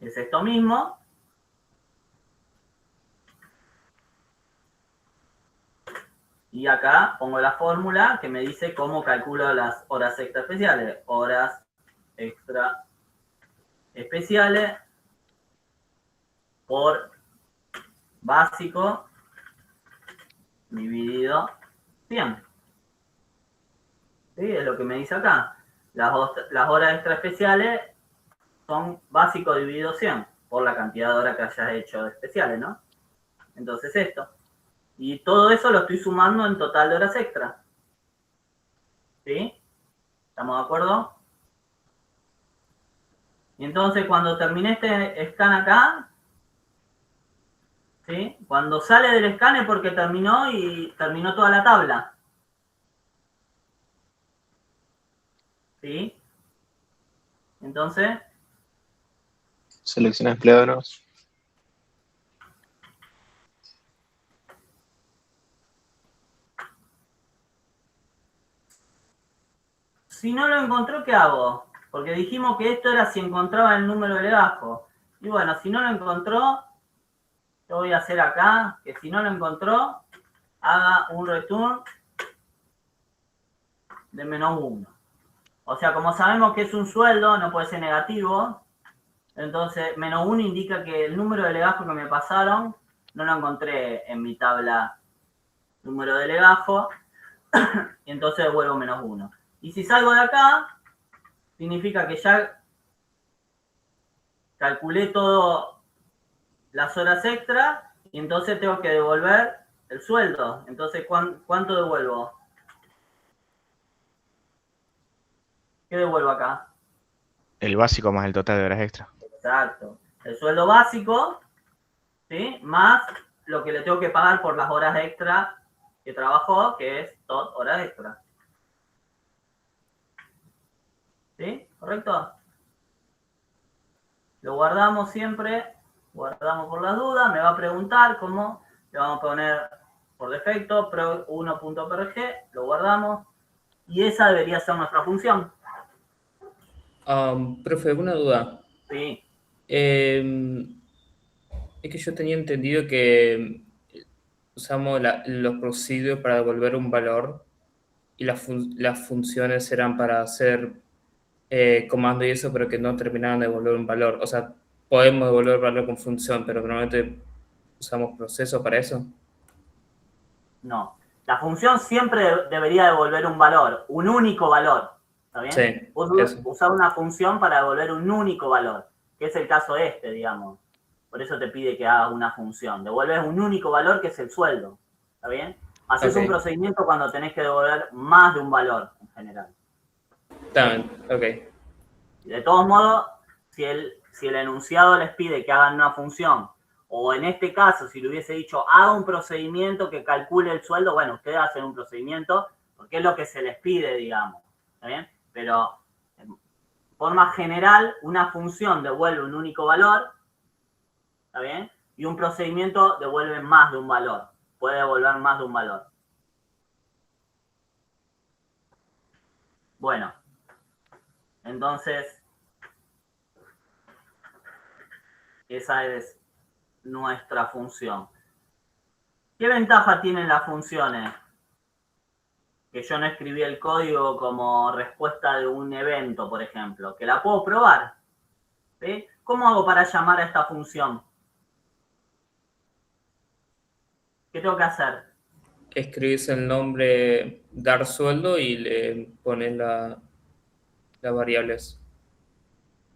Es esto mismo. Y acá pongo la fórmula que me dice cómo calculo las horas extra especiales. Horas extra especiales por básico dividido 100. ¿Sí? Es lo que me dice acá. Las horas extra especiales son básico dividido 100 por la cantidad de horas que hayas hecho de especiales, ¿no? Entonces esto. Y todo eso lo estoy sumando en total de horas extra. ¿Sí? ¿Estamos de acuerdo? Y entonces cuando terminé este scan acá, ¿sí? Cuando sale del scan es porque terminó y terminó toda la tabla. ¿Sí? Entonces, Selecciona empleados. si no lo encontró, ¿qué hago? Porque dijimos que esto era si encontraba el número de legajo. Y bueno, si no lo encontró, ¿Qué voy a hacer acá? Que si no lo encontró, haga un return de -1. O sea, como sabemos que es un sueldo, no puede ser negativo. Entonces, -1 indica que el número de legajos que me pasaron no lo encontré en mi tabla número de legajo. Y entonces devuelvo -1. Y si salgo de acá, significa que ya calculé todas las horas extra y entonces tengo que devolver el sueldo. Entonces, ¿cuánto devuelvo? ¿Qué devuelvo acá? El básico más el total de horas extra. Exacto. El sueldo básico, ¿sí? Más lo que le tengo que pagar por las horas extra que trabajó, que es horas extra. ¿Sí? ¿Correcto? Lo guardamos siempre, guardamos por las dudas, me va a preguntar cómo, le vamos a poner por defecto pro1.prg, lo guardamos, y esa debería ser nuestra función. Profe, una duda. Sí. Es que yo tenía entendido que usamos los procedures para devolver un valor y las funciones eran para hacer comando y eso, pero que no terminaban de devolver un valor. O sea, podemos devolver valor con función, pero normalmente usamos proceso para eso. No. La función siempre debería devolver un valor, un único valor. ¿Está bien? Sí, Vos eso. usás una función para devolver un único valor, que es el caso este, digamos. Por eso te pide que hagas una función. Devuelves un único valor que es el sueldo. ¿Está bien? Haces un procedimiento cuando tenés que devolver más de un valor en general. Está bien, ok. De todos modos, si el enunciado les pide que hagan una función, o en este caso, si le hubiese dicho, haga un procedimiento que calcule el sueldo, bueno, ustedes hacen un procedimiento, porque es lo que se les pide, digamos. ¿Está bien? Pero, de forma general, una función devuelve un único valor, ¿está bien? Y un procedimiento devuelve más de un valor. Puede devolver más de un valor. Bueno. Entonces, esa es nuestra función. ¿Qué ventaja tienen las funciones? Que yo no escribí el código como respuesta de un evento, por ejemplo, que la puedo probar. ¿Sí? ¿Cómo hago para llamar a esta función? ¿Qué tengo que hacer? Escribís el nombre dar sueldo y le pones las variables.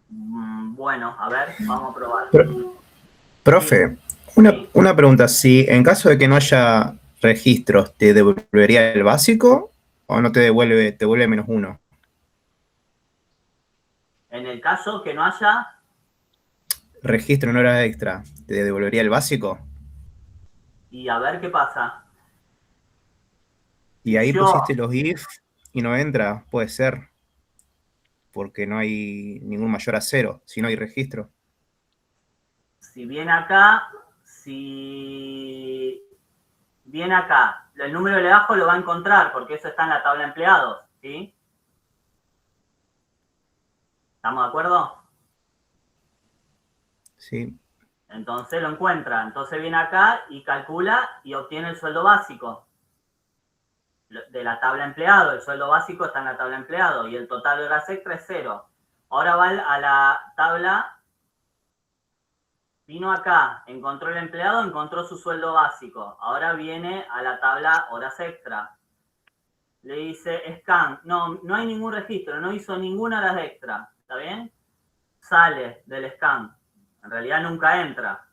Bueno, a ver, vamos a probar. Profe, una pregunta. Si en caso de que no haya registros, ¿te devolvería el básico o no te devuelve -1? En el caso que no haya registro en horas extra, ¿te devolvería el básico? Y a ver qué pasa. Y ahí pusiste los if y no entra, puede ser. Porque no hay ningún mayor a 0, si no hay registro. Si viene acá, el número de legajo lo va a encontrar, porque eso está en la tabla de empleados, ¿sí? ¿Estamos de acuerdo? Sí. Entonces lo encuentra. Entonces viene acá y calcula y obtiene el sueldo básico de la tabla empleado. El sueldo básico está en la tabla empleado y el total de horas extra es 0. Ahora va a la tabla, vino acá, encontró el empleado, encontró su sueldo básico. Ahora viene a la tabla horas extra. Le dice scan, no hay ningún registro, no hizo ninguna horas extra, ¿está bien? Sale del scan, en realidad nunca entra.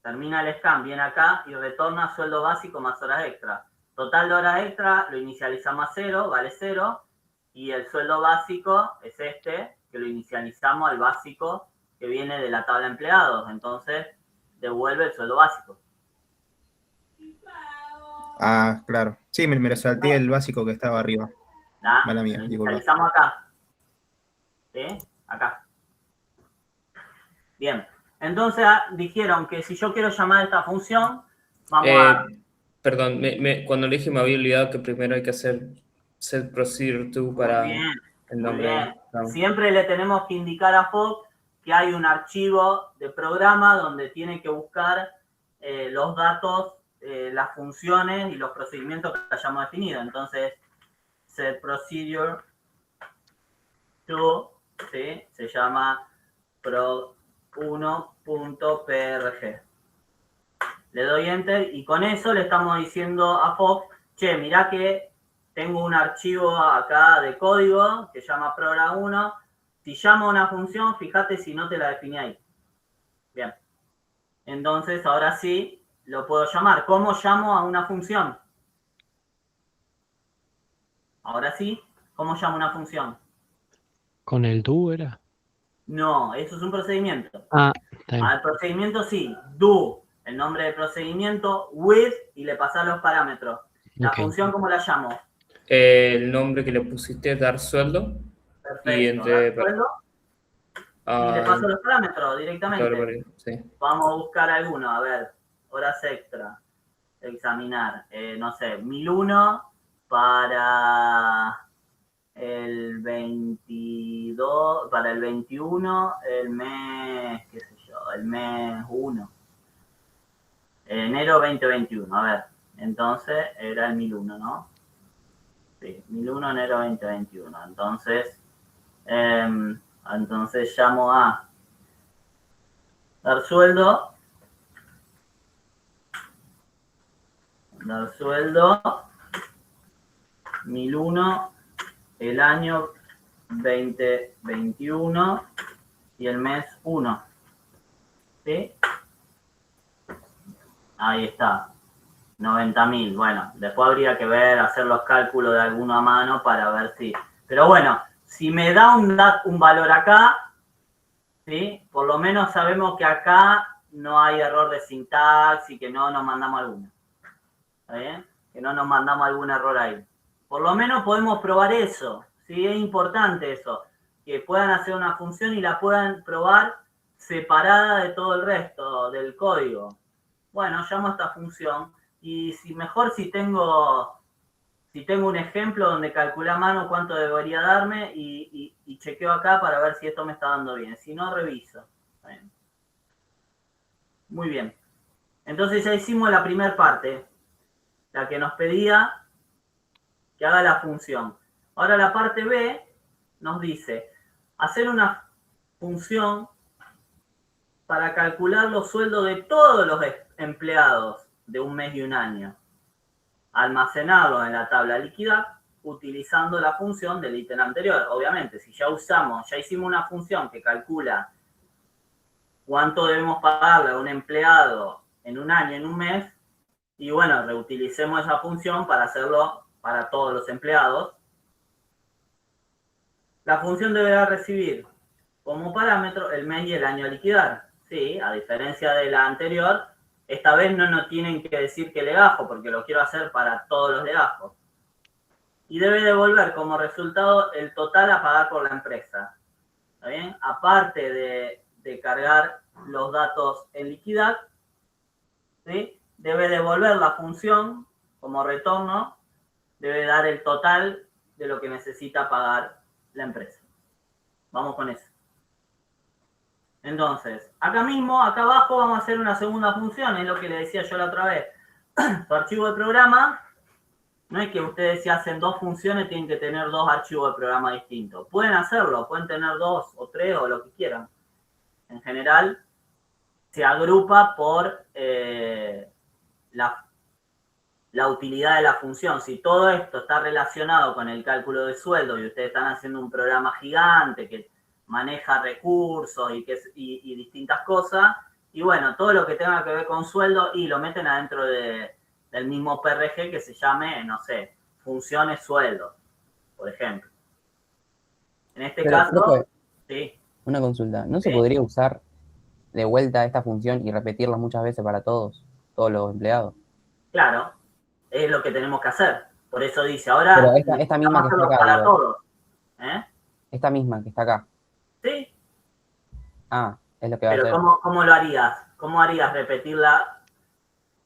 Termina el scan, viene acá y retorna sueldo básico más horas extra. Total de horas extra lo inicializamos a 0, vale 0, y el sueldo básico es este, que lo inicializamos al básico que viene de la tabla de empleados. Entonces, devuelve el sueldo básico. Ah, claro. Sí, me lo salté el básico que estaba arriba. Mala mía, lo disculpa. inicializamos acá. ¿Sí? Acá. Bien. Entonces, dijeron que si yo quiero llamar esta función, vamos a... Perdón, cuando le dije me había olvidado que primero hay que hacer set procedure to para el nombre. Bien. Siempre le tenemos que indicar a Fox que hay un archivo de programa donde tiene que buscar los datos, las funciones y los procedimientos que hayamos definido. Entonces, set procedure to, ¿sí? Se llama prod1.prg. Le doy enter y con eso le estamos diciendo a Fox, che, mirá que tengo un archivo acá de código que se llama program1. Si llamo a una función, fíjate si no te la definí ahí. Bien. Entonces, ahora sí, lo puedo llamar. ¿Cómo llamo a una función? Ahora sí, ¿cómo llamo a una función? ¿Con el do era? No, eso es un procedimiento. Ah, está bien. Al procedimiento sí, do, el nombre del procedimiento, with, y le pasás los parámetros. La Ok. función, ¿cómo la llamo? El nombre que le pusiste, dar sueldo. Perfecto. Y entre... ¿Dar sueldo? Y le paso los parámetros directamente. Sí. Vamos a buscar alguno, a ver, horas extra, examinar, no sé, 1001 para el 22, para el 21, el mes, qué sé yo, el mes 1. Enero 2021, a ver, entonces era el 1001, ¿no? Sí, 1001, enero 2021, entonces llamo a dar sueldo 1001, el año 2021 y el mes 1. ¿Sí? Ahí está. 90.000. Bueno, después habría que ver, hacer los cálculos de alguna mano para ver si... Pero bueno, si me da un valor acá, ¿sí? Por lo menos sabemos que acá no hay error de sintaxis y que no nos mandamos alguna. ¿Está bien? Que no nos mandamos algún error ahí. Por lo menos podemos probar eso. ¿Sí? Es importante eso. Que puedan hacer una función y la puedan probar separada de todo el resto del código. Bueno, llamo a esta función y si tengo un ejemplo donde calculé a mano cuánto debería darme y chequeo acá para ver si esto me está dando bien. Si no, reviso. Bien. Muy bien. Entonces ya hicimos la primera parte, la que nos pedía que haga la función. Ahora la parte B nos dice hacer una función para calcular los sueldos de todos los empleados de un mes y un año. Almacenarlos en la tabla líquida utilizando la función del ítem anterior. Obviamente, si ya hicimos una función que calcula cuánto debemos pagarle a un empleado en un año, en un mes, y bueno, reutilicemos esa función para hacerlo para todos los empleados. La función deberá recibir como parámetro el mes y el año a liquidar. Sí, a diferencia de la anterior, esta vez no nos tienen que decir qué legajo, porque lo quiero hacer para todos los legajos. Y debe devolver como resultado el total a pagar por la empresa. ¿Está bien? Aparte de cargar los datos en liquidar, ¿sí? Debe devolver la función como retorno, debe dar el total de lo que necesita pagar la empresa. Vamos con eso. Entonces, acá abajo vamos a hacer una segunda función, es lo que le decía yo la otra vez. Su archivo de programa, no es que ustedes si hacen dos funciones tienen que tener dos archivos de programa distintos. Pueden hacerlo, pueden tener 2 o 3 o lo que quieran. En general, se agrupa por la utilidad de la función. Si todo esto está relacionado con el cálculo de sueldo y ustedes están haciendo un programa gigante que maneja recursos y distintas cosas, y bueno, todo lo que tenga que ver con sueldo y lo meten adentro del mismo PRG que se llame, no sé, funciones sueldo, por ejemplo. En este caso, profe, sí. una consulta. ¿No se Sí. podría usar de vuelta esta función y repetirla muchas veces para todos los empleados? Claro, es lo que tenemos que hacer. Por eso dice, ahora Pero esta misma que está acá, para digo. todos. Esta misma que está acá. Sí. Ah, es lo que va a Pero hacer. ¿cómo lo harías? ¿Cómo harías repetirla?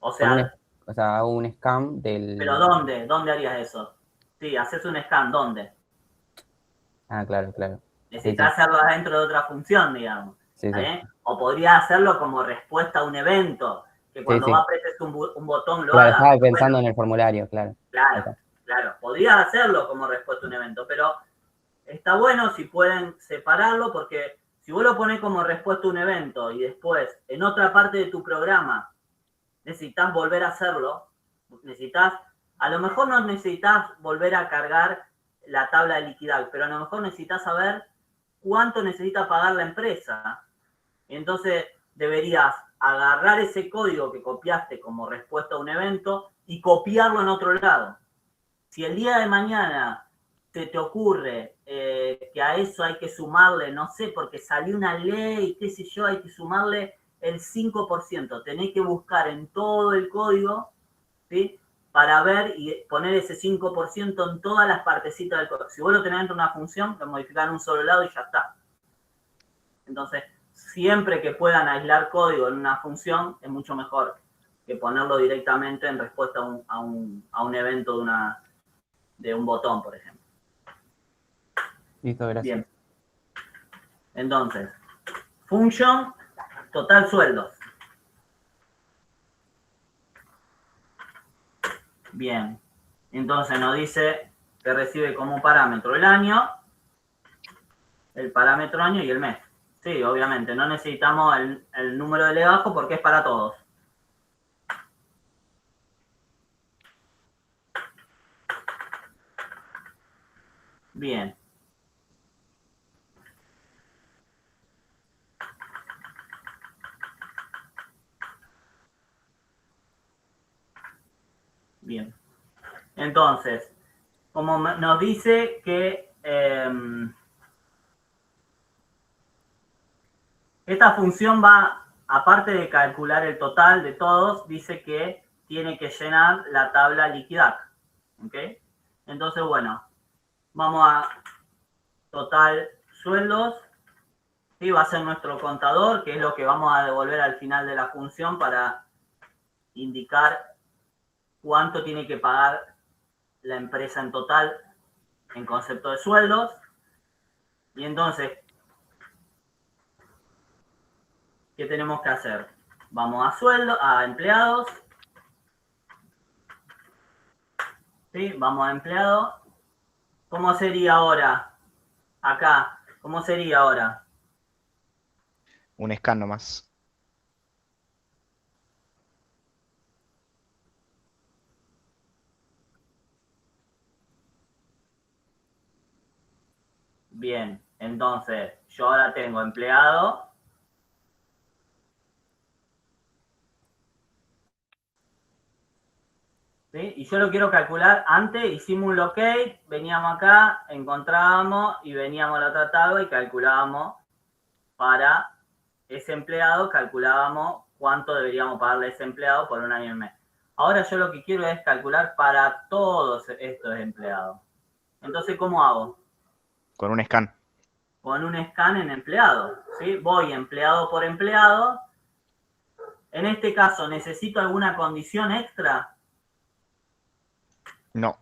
O sea, hago un scan del... ¿pero dónde? ¿Dónde harías eso? Sí, haces un scan, ¿dónde? Ah, claro. Necesitas hacerlo dentro de otra función, digamos. Sí. O podrías hacerlo como respuesta a un evento, que cuando sí. apretes un botón lo Claro, haga. estaba pensando en el formulario, claro. Claro, podrías hacerlo como respuesta a un evento, pero está bueno si pueden separarlo, porque si vos lo pones como respuesta a un evento y después en otra parte de tu programa necesitas volver a hacerlo, a lo mejor no necesitas volver a cargar la tabla de liquidar, pero a lo mejor necesitas saber cuánto necesita pagar la empresa. Entonces deberías agarrar ese código que copiaste como respuesta a un evento y copiarlo en otro lado. Si el día de mañana se te ocurre que a eso hay que sumarle, no sé, porque salió una ley, qué sé yo, hay que sumarle el 5%, tenés que buscar en todo el código, ¿sí?, para ver y poner ese 5% en todas las partecitas del código. Si vos lo tenés dentro de una función, lo modificás en un solo lado y ya está. Entonces, siempre que puedan aislar código en una función, es mucho mejor que ponerlo directamente en respuesta a un evento de un botón, por ejemplo. Listo, gracias. Bien. Entonces, function, total sueldos. Bien. Entonces nos dice que recibe como parámetro el año, el parámetro año y el mes. Sí, obviamente, no necesitamos el número de legajo porque es para todos. Bien. Bien. Entonces, como nos dice que esta función va, aparte de calcular el total de todos, dice que tiene que llenar la tabla liquidar. ¿Ok? Entonces, bueno, vamos a total sueldos. Sí, va a ser nuestro contador, que es lo que vamos a devolver al final de la función para indicar cuánto tiene que pagar la empresa en total en concepto de sueldos. Y entonces, ¿qué tenemos que hacer? Vamos a empleados. ¿Sí? Vamos a empleado. ¿Cómo sería ahora? Acá, ¿cómo sería ahora? Un scan nomás. Bien, entonces yo ahora tengo empleado. ¿Sí? Y yo lo quiero calcular. Antes hicimos un locate, veníamos acá, encontrábamos y veníamos a la otra tabla y calculábamos para ese empleado, calculábamos cuánto deberíamos pagarle a ese empleado por un año y un mes. Ahora yo lo que quiero es calcular para todos estos empleados. Entonces, ¿cómo hago? Con un scan. Con un scan en empleado, ¿sí? Voy empleado por empleado. En este caso, ¿necesito alguna condición extra? No.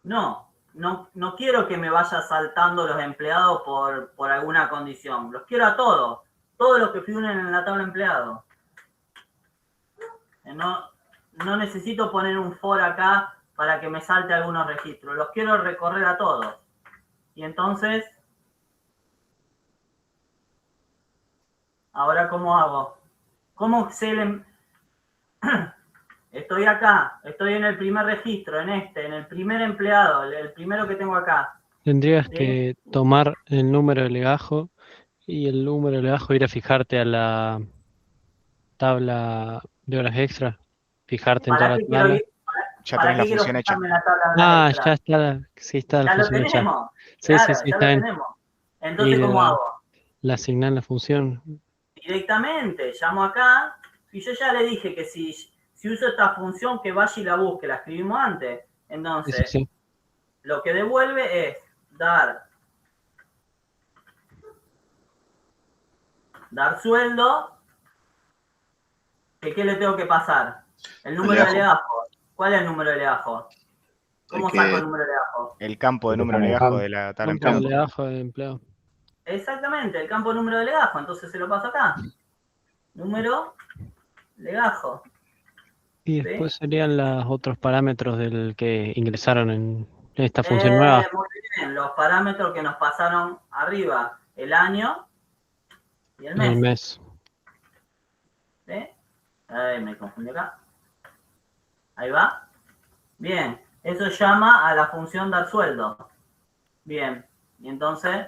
No quiero que me vaya saltando los empleados por alguna condición. Los quiero a todos los que figuren en la tabla empleado. No necesito poner un for acá para que me salte algunos registros. Los quiero recorrer a todos. Y entonces, ¿ahora cómo hago? ¿Cómo se Estoy acá, estoy en el primer registro, en el primer empleado, el primero que tengo acá. Tendrías ¿Sí? que tomar el número de legajo y el número de legajo ir a fijarte a la tabla de horas extra. Fijarte en toda ¿Para la qué quiero tabla. ir? Ya ¿Para tenés la qué quiero función hecha. fijarme en la tabla de horas extra? Ya está, sí está la Ya lo función hecha. tenemos. Sí, Claro, sí, sí, ya está lo bien. tenemos. Entonces, Y ¿cómo hago? la asignan en la función. Directamente, llamo acá, y yo ya le dije que si uso esta función, que vaya y la busque, la escribimos antes. Entonces, Sí. lo que devuelve es dar sueldo, que ¿qué le tengo que pasar? El número de legajo. ¿Cuál es el número de legajo? ¿Cómo saco el número de legajo? El campo de número de legajo de la tabla Campo de empleado. legajo de empleado. Exactamente, el campo número de legajo. Entonces se lo paso acá. Número legajo. Y ¿Sí? después serían los otros parámetros del que ingresaron en esta función nueva. Muy bien, los parámetros que nos pasaron arriba, el año y el En el mes. mes. ¿Sí? Ay, me confundí acá. Ahí va. Bien, eso llama a la función dar sueldo. Bien, y entonces,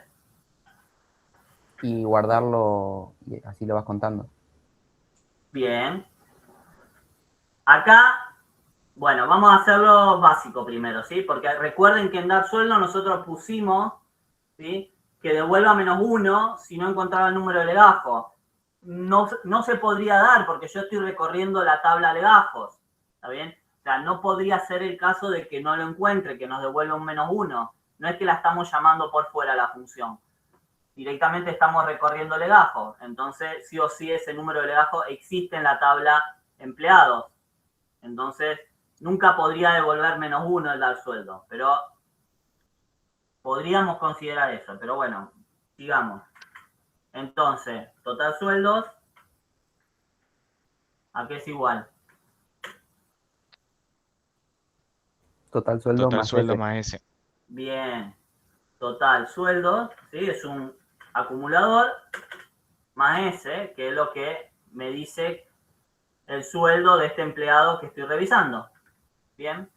Y guardarlo, y así lo vas contando. bien. Acá, bueno, vamos a hacerlo básico primero, ¿sí? Porque recuerden que en dar sueldo nosotros pusimos, ¿sí?, que devuelva -1 si no encontraba el número de legajo. No se podría dar porque yo estoy recorriendo la tabla de legajos, ¿está bien? O sea, no podría ser el caso de que no lo encuentre, que nos devuelva un -1. No es que la estamos llamando por fuera la función. Directamente estamos recorriendo legajos. Entonces, sí o sí, ese número de legajos existe en la tabla empleados. Entonces, nunca podría devolver -1 el dar sueldo. Pero podríamos considerar eso. Pero bueno, sigamos. Entonces, total sueldos, ¿a qué es igual? Total sueldo Total más sueldo ese. más ese. Bien, total sueldos, ¿sí? Es un acumulador más ese, que es lo que me dice el sueldo de este empleado que estoy revisando. Bien.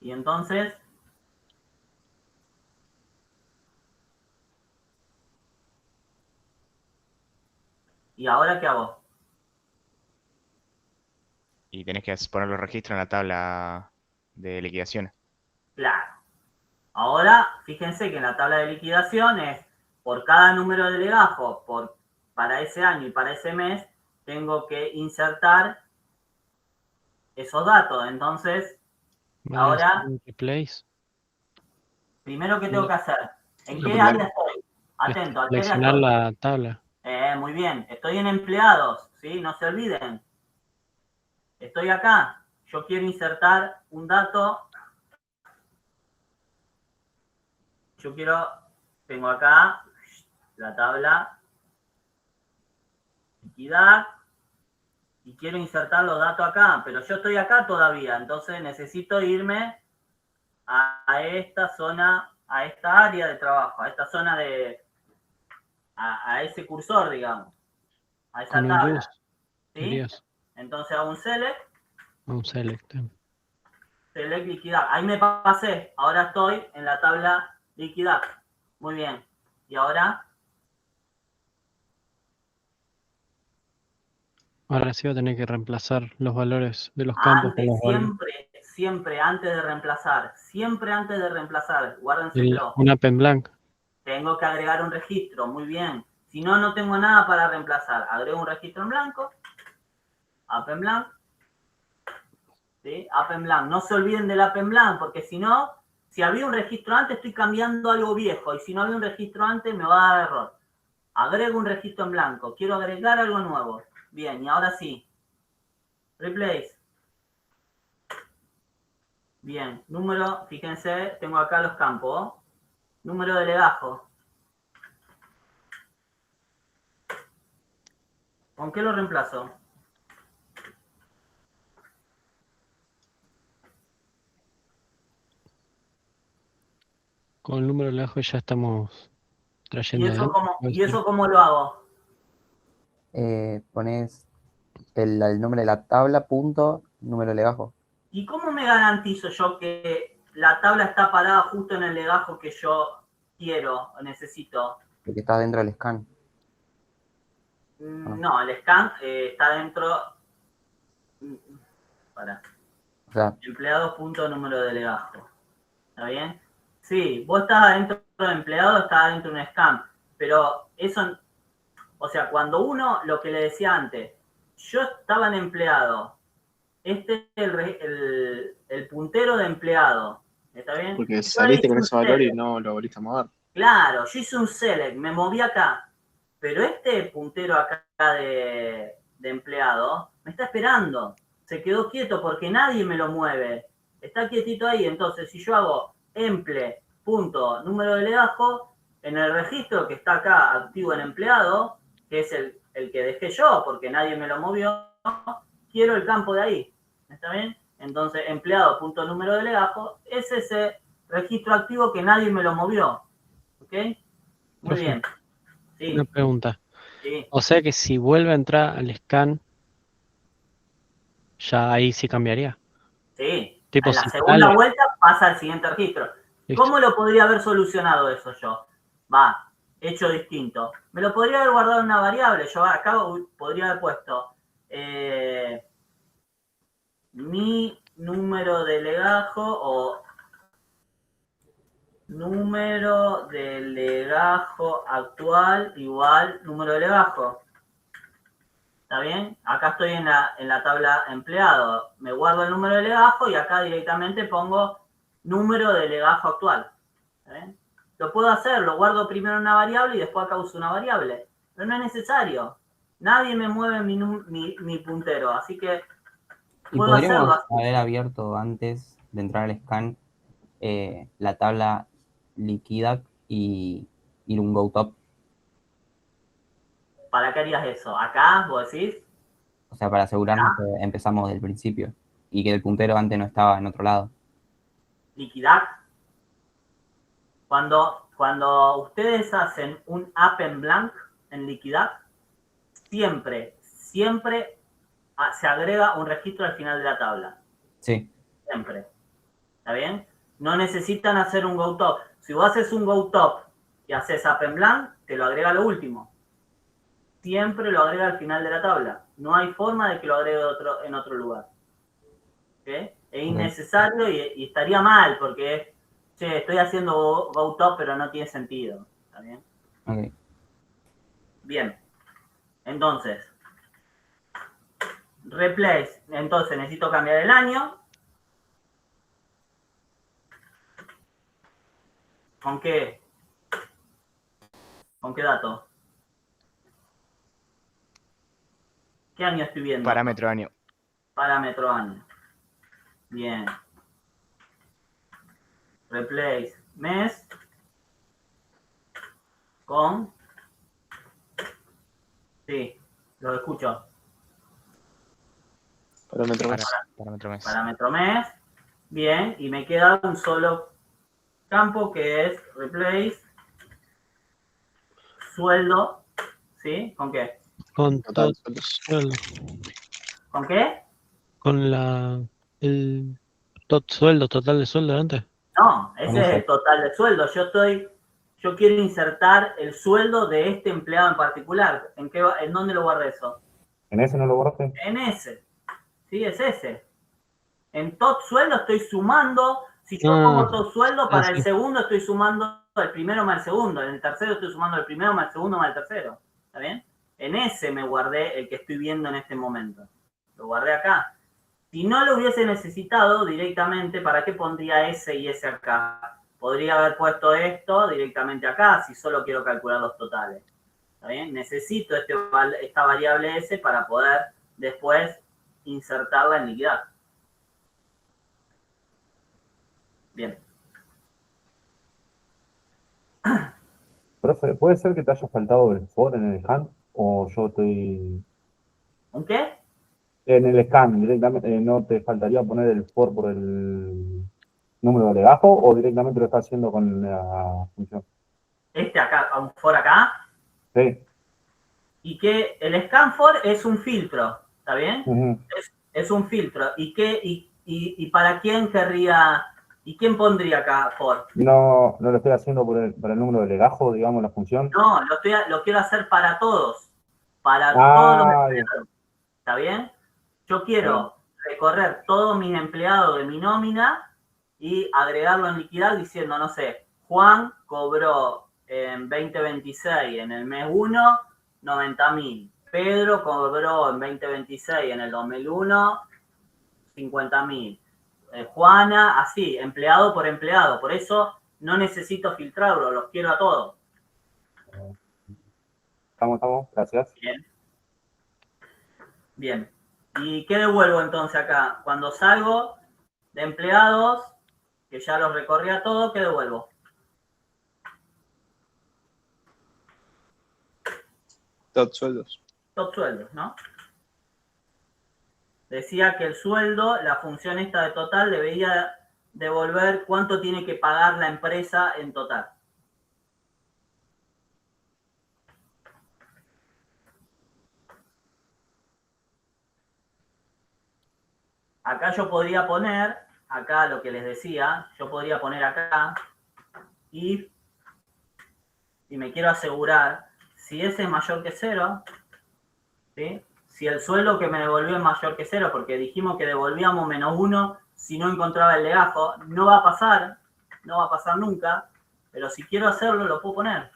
Y entonces, ¿y ahora qué hago? Y tenés que poner los registros en la tabla de liquidaciones. Claro. Ahora, fíjense que en la tabla de liquidación es por cada número de legajo para ese año y para ese mes, tengo que insertar esos datos. Entonces, Vale, ahora, hacer un replace. primero, ¿qué tengo que hacer? ¿En qué Replicar. área estoy? Atento, ¿a qué área Seleccionar estoy? la tabla. Muy bien, estoy en empleados, ¿sí? No se olviden. Estoy acá. Yo quiero insertar un dato. Tengo acá la tabla liquidar y quiero insertar los datos acá, pero yo estoy acá todavía, entonces necesito irme a esta zona, a esta área de trabajo, a esta zona a ese cursor, digamos, a esa Con un tabla, use. ¿sí? Dirías. Entonces hago un select, Un select. select liquidar. Ahí me pasé, ahora estoy en la tabla liquidar. Muy bien. Y ahora, Ahora sí va a tener que reemplazar los valores de los campos con los valores. siempre antes de reemplazar, guárdenselo. Un app en blanco. Tengo que agregar un registro, muy bien. Si no, no tengo nada para reemplazar. Agrego un registro en blanco, app en blanco, ¿sí? App en blanco. No se olviden del app en blanco, porque si no, si había un registro antes, estoy cambiando algo viejo, y si no había un registro antes, me va a dar error. Agrego un registro en blanco, quiero agregar algo nuevo. Bien, y ahora sí. Replace. Bien, número, fíjense, tengo acá los campos. Número de legajo. ¿Con qué lo reemplazo? Con el número de legajo ya estamos trayendo ¿Y eso cómo lo hago? Pones el nombre de la tabla, punto, número de legajo. ¿Y cómo me garantizo yo que la tabla está parada justo en el legajo que yo quiero o necesito? Porque está dentro del scan. No, el scan está dentro. Para. O sea, Empleados, punto, número de legajo. ¿Está bien? Sí, vos estás adentro de empleado, estás adentro de un scan. Pero eso, o sea, cuando uno, lo que le decía antes, yo estaba en empleado. Este es el puntero de empleado. ¿Está bien? Porque Yo saliste hice con un ese valor y select. no lo volviste a mover. Claro, yo hice un select, me moví acá. Pero este puntero acá de empleado me está esperando. Se quedó quieto porque nadie me lo mueve. Está quietito ahí. Entonces, si yo hago emple, punto, número de legajo, en el registro que está acá activo en empleado, que es el que dejé yo, porque nadie me lo movió, quiero el campo de ahí. ¿Está bien? Entonces, empleado, punto número de legajo, es ese registro activo que nadie me lo movió. ¿Ok? Muy Profe, bien. Sí, una pregunta. sí, O sea que si vuelve a entrar al scan, ya ahí sí cambiaría. sí. Tipo, En la si segunda sale, vuelta pasa al siguiente registro. listo. ¿Cómo lo podría haber solucionado eso yo? Va, hecho distinto. Me lo podría haber guardado en una variable. Yo acá podría haber puesto mi número de legajo o número de legajo actual igual número de legajo. ¿Está bien? Acá estoy en la tabla empleado. Me guardo el número de legajo y acá directamente pongo número de legajo actual. ¿Está bien? Lo puedo hacer, lo guardo primero en una variable y después acá uso una variable. Pero no es necesario. Nadie me mueve mi puntero, así que Y puedo hacerlo podríamos así. haber abierto antes de entrar al scan la tabla liquidad y ir un go top. ¿Para qué harías eso? ¿Acá vos decís? O sea, para asegurarnos ¿Acá? que empezamos del principio y que el puntero antes no estaba en otro lado. Liquidar. Cuando ustedes hacen un append blank en liquidad, siempre se agrega un registro al final de la tabla. Sí. Siempre. ¿Está bien? No necesitan hacer un go top. Si vos haces un go top y haces append blank, te lo agrega a lo último. Siempre lo agrega al final de la tabla. No hay forma de que lo agregue en otro lugar. ¿Okay? Es innecesario y estaría mal porque che, estoy haciendo go top, pero no tiene sentido. ¿Está bien? Ok. Bien. Entonces, replace. Entonces necesito cambiar el año. ¿Con qué? ¿Con qué dato? ¿Qué año estoy viendo? Parámetro año. Parámetro año. Bien. Replace mes con... Sí, lo escucho. Parámetro mes. Parámetro mes. Parámetro mes. Bien, y me queda un solo campo que es replace sueldo. ¿Sí? ¿Con qué? Con Total, todo sueldo. ¿Con qué? Con el sueldo, total de sueldo antes. No, Con ese es ese. el total de sueldo. Yo quiero insertar el sueldo de este empleado en particular. ¿En dónde lo guardé eso? ¿En ese no lo borraste? En ese. Sí, es ese. En top sueldo estoy sumando. Si yo pongo top sueldo, para el sí. segundo estoy sumando el primero más el segundo. En el tercero estoy sumando el primero más el segundo más el tercero. ¿Está bien? En ese me guardé el que estoy viendo en este momento. Lo guardé acá. Si no lo hubiese necesitado directamente, ¿para qué pondría ese y ese acá? Podría haber puesto esto directamente acá si solo quiero calcular los totales. ¿Está bien? Necesito esta variable S para poder después insertarla en liquidar. Bien. Profe, ¿puede ser que te haya faltado el for en el scan? ¿O yo estoy...? ¿Un qué? En el scan, directamente, ¿no te faltaría poner el for por el número de legajo o directamente lo estás haciendo con la función? Este acá, un for acá. Sí. Y que el scan for es un filtro. ¿Está bien? Ujú. Es un filtro. ¿Y para quién querría... ¿Y quién pondría acá for? No lo estoy haciendo para el número de legajo, digamos, la función. No, lo quiero hacer para todos. Para todos los empleados. ¿Está bien? Yo quiero recorrer todos mis empleados de mi nómina y agregarlo en liquidar diciendo, no sé, Juan cobró en 2026 en el mes 1 90.000. Pedro cobró en 2026 en el 2001 50.000. Juana, así, empleado por empleado. Por eso no necesito filtrarlo, los quiero a todos. Estamos, gracias. Bien. Bien. ¿Y qué devuelvo entonces acá? Cuando salgo de empleados, que ya los recorrí a todos, ¿qué devuelvo? Top sueldos. top sueldos, ¿no? Decía que el sueldo, la función esta de total, debería devolver cuánto tiene que pagar la empresa en total. Acá yo podría poner, acá lo que les decía, yo podría poner acá y me quiero asegurar, si ese es mayor que 0, ¿sí? Si el sueldo que me devolvió es mayor que 0, porque dijimos que devolvíamos -1 si no encontraba el legajo, no va a pasar nunca, pero si quiero hacerlo lo puedo poner.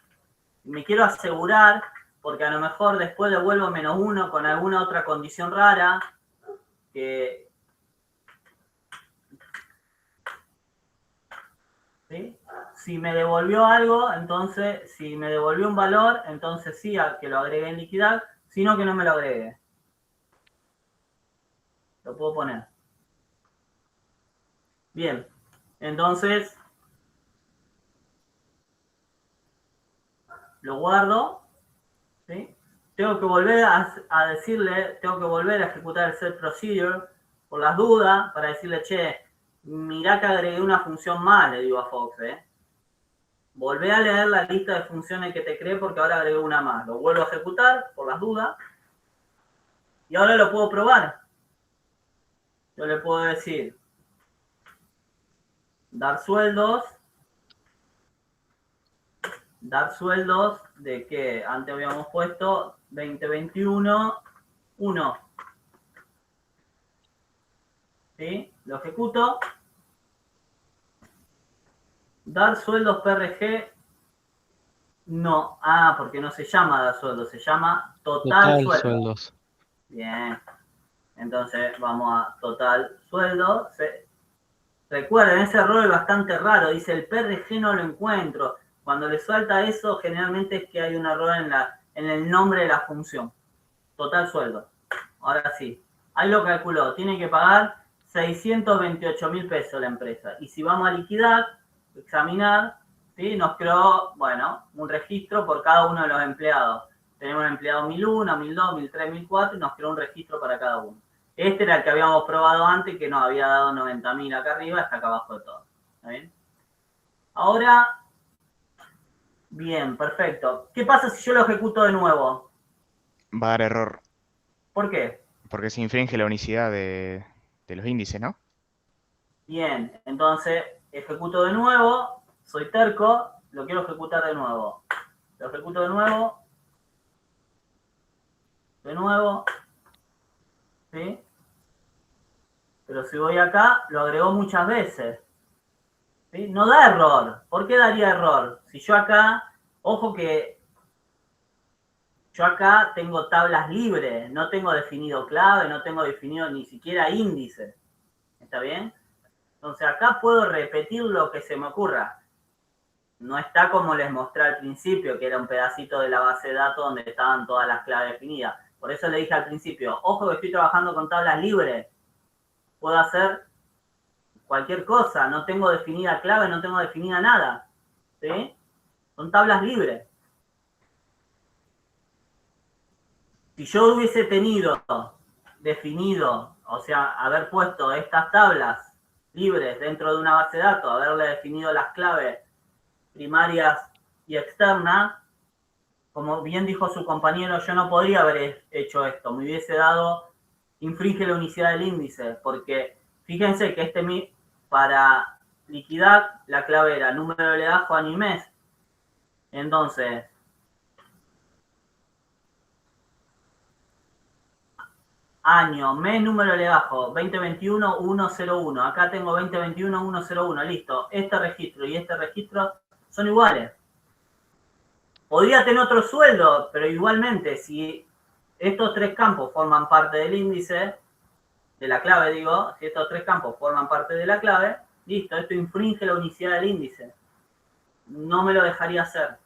Me quiero asegurar, porque a lo mejor después devuelvo -1 con alguna otra condición rara, ¿sí? Si me devolvió algo, entonces, si me devolvió un valor, entonces sí que lo agregué en liquidar, sino que no me lo agregue. Lo puedo poner. Bien, entonces lo guardo, ¿sí? Tengo que volver a decirle, tengo que volver a ejecutar el set procedure por las dudas, para decirle, che, mirá que agregué una función mal, le digo a Fox, Volvé a leer la lista de funciones que te creé porque ahora agregué una más. Lo vuelvo a ejecutar por las dudas. Y ahora lo puedo probar. Yo le puedo decir, dar sueldos de que antes habíamos puesto 2021, 1. ¿Sí? Lo ejecuto. Dar sueldos PRG, no. Ah, porque no se llama dar sueldos, se llama total sueldos. Bien. Entonces vamos a total sueldo. Recuerden, ese error es bastante raro. Dice el PRG no lo encuentro. Cuando le salta eso, generalmente es que hay un error en el nombre de la función. Total sueldo. Ahora sí. Ahí lo calculó. Tiene que pagar 628.000 pesos la empresa. Y si vamos a liquidar, examinar, ¿sí? Nos creó, bueno, un registro por cada uno de los empleados. Tenemos empleado 1001, 1002, 1003, 1004 y nos creó un registro para cada uno. Este era el que habíamos probado antes, que nos había dado 90.000 acá arriba, hasta acá abajo de todo. ¿Está bien? Ahora, bien, perfecto. ¿Qué pasa si yo lo ejecuto de nuevo? Va a dar error. ¿Por qué? Porque se infringe la unicidad de los índices, ¿no? Bien, entonces ejecuto de nuevo, soy terco, lo quiero ejecutar de nuevo. Lo ejecuto de nuevo, ¿sí? Pero si voy acá, lo agregó muchas veces. ¿Sí? No da error. ¿Por qué daría error? Si yo acá, ojo que yo acá tengo tablas libres, no tengo definido clave, no tengo definido ni siquiera índice. ¿Está bien? Entonces acá puedo repetir lo que se me ocurra. No está como les mostré al principio, que era un pedacito de la base de datos donde estaban todas las claves definidas. Por eso le dije al principio, ojo que estoy trabajando con tablas libres. Puedo hacer cualquier cosa, no tengo definida clave, no tengo definida nada. ¿Sí? Son tablas libres. Si yo hubiese tenido definido, o sea, haber puesto estas tablas libres dentro de una base de datos, haberle definido las claves primarias y externas, como bien dijo su compañero, yo no podría haber hecho esto, me hubiese dado, infringe la unicidad del índice, porque fíjense que para liquidar la clave era número de legajo, año y mes. Entonces, año, mes, número de legajo, 2021-101. Acá tengo 2021-101, listo. Este registro y este registro son iguales. Podría tener otro sueldo, pero igualmente, si estos tres campos forman parte del índice, de la clave, digo, si estos tres campos forman parte de la clave, listo, esto infringe la unicidad del índice. No me lo dejaría hacer.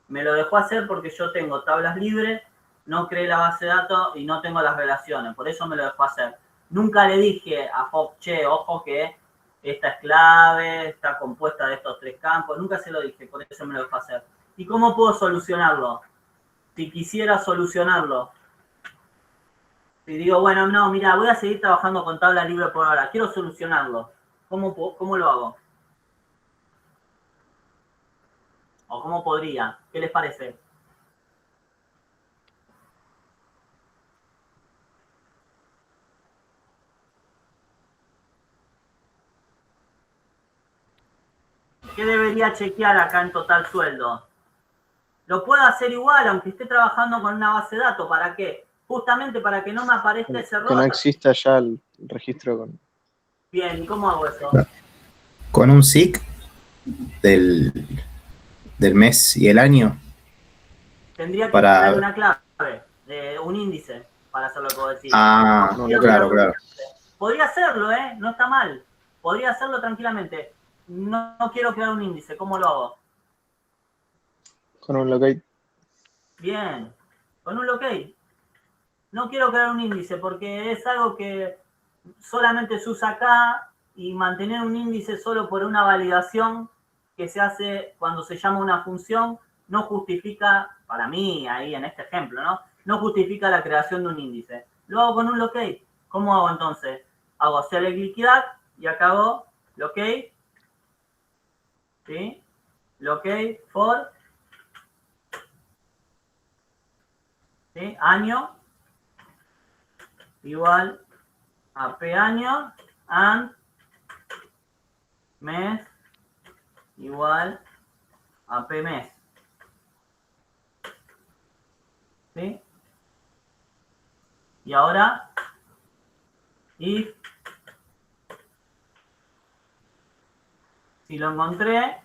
Me lo dejó hacer porque yo tengo tablas libres, no creé la base de datos y no tengo las relaciones. Por eso me lo dejó hacer. Nunca le dije a Fox, che, ojo que esta es clave, está compuesta de estos tres campos. Nunca se lo dije, por eso me lo dejó hacer. ¿Y cómo puedo solucionarlo? Si quisiera solucionarlo, Si digo, bueno, no, mira, voy a seguir trabajando con tabla libre por ahora, quiero solucionarlo. ¿Cómo lo hago? ¿O cómo podría? ¿Qué les parece? ¿Qué debería chequear acá en total sueldo? Lo puedo hacer igual, aunque esté trabajando con una base de datos. ¿Para qué? Justamente para que no me aparezca ese error. Que no exista ya el registro con... Bien, ¿y cómo hago eso? Con un SIC del mes y el año. Tendría que para... crear una clave, un índice, para hacer lo que vos decís. Ah, claro. Podría hacerlo, ¿eh? No está mal. Podría hacerlo tranquilamente. No quiero crear un índice. ¿Cómo lo hago? Con un locate. Bien. Con un locate. No quiero crear un índice porque es algo que solamente se usa acá y mantener un índice solo por una validación que se hace cuando se llama una función no justifica, para mí, ahí en este ejemplo, ¿no? No justifica la creación de un índice. Lo hago con un locate. ¿Cómo hago entonces? Hago select liquidad y acá hago locate, ¿sí? Locate for, ¿sí? Año igual a p año and mes igual a p mes. ¿Sí? Y ahora, if, si lo encontré,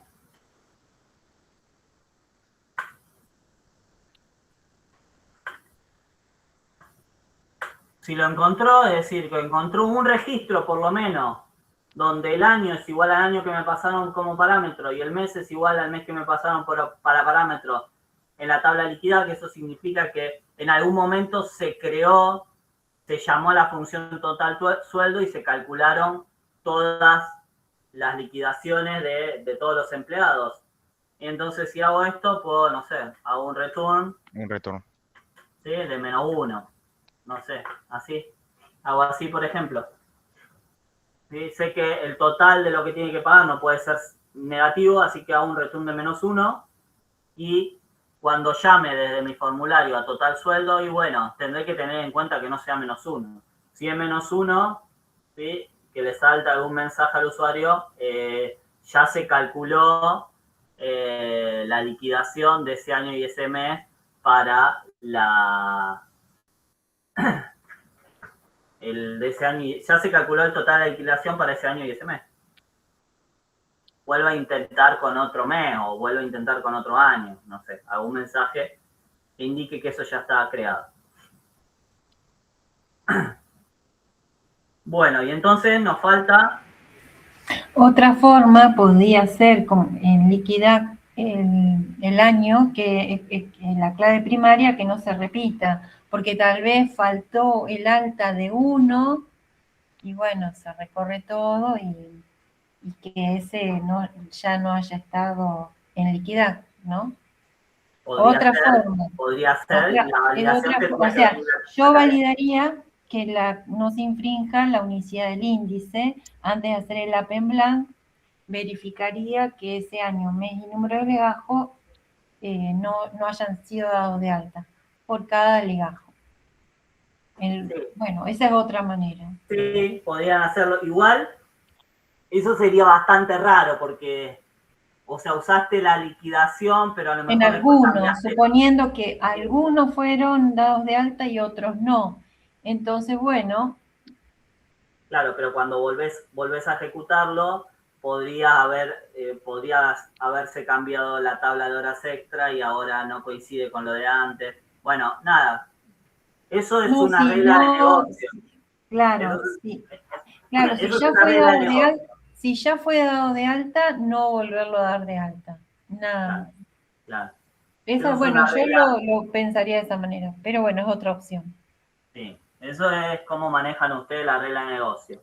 si lo encontró, es decir, que encontró un registro por lo menos, donde el año es igual al año que me pasaron como parámetro y el mes es igual al mes que me pasaron para parámetro en la tabla líquida, que eso significa que en algún momento se creó, se llamó a la función total sueldo y se calcularon todas las liquidaciones de todos los empleados. Y entonces si hago esto, puedo, no sé, hago un return. Un return. ¿Sí? De -1. No sé, así. Hago así, por ejemplo. ¿Sí? Sé que el total de lo que tiene que pagar no puede ser negativo, así que hago un return de -1 y cuando llame desde mi formulario a total sueldo, y bueno, tendré que tener en cuenta que no sea -1. Si es -1, ¿sí? Que le salta algún mensaje al usuario, ya se calculó la liquidación de ese año y ese mes para de ese año, ya se calculó el total de liquidación para ese año y ese mes. Vuelvo a intentar con otro mes o vuelvo a intentar con otro año, no sé, algún mensaje que indique que eso ya está creado. Bueno, y entonces nos falta... Otra forma podría ser en liquidar el año, que la clave primaria que no se repita, porque tal vez faltó el alta de uno y bueno, se recorre todo y que ese ya no haya estado en liquidar, ¿no? Otra forma. Podría ser la validación. O sea, yo validaría que no se infrinja la unicidad del índice. Antes de hacer el append blank, verificaría que ese año, mes y número de legajo no hayan sido dados de alta por cada legajo. Bueno, esa es otra manera. Sí, podrían hacerlo igual. Eso sería bastante raro porque, o sea, usaste la liquidación, pero a lo mejor... En algunos, suponiendo que algunos fueron dados de alta y otros no. Entonces, bueno... Claro, pero cuando volvés a ejecutarlo, podría haberse cambiado la tabla de horas extra y ahora no coincide con lo de antes. Bueno, nada. Eso es una regla de negocio. Claro, sí. Claro, si ya fue dado de alta, no volverlo a dar de alta. Nada. Claro. Esa, bueno, yo lo pensaría de esa manera, pero bueno, es otra opción. Sí, eso es cómo manejan ustedes la regla de negocio.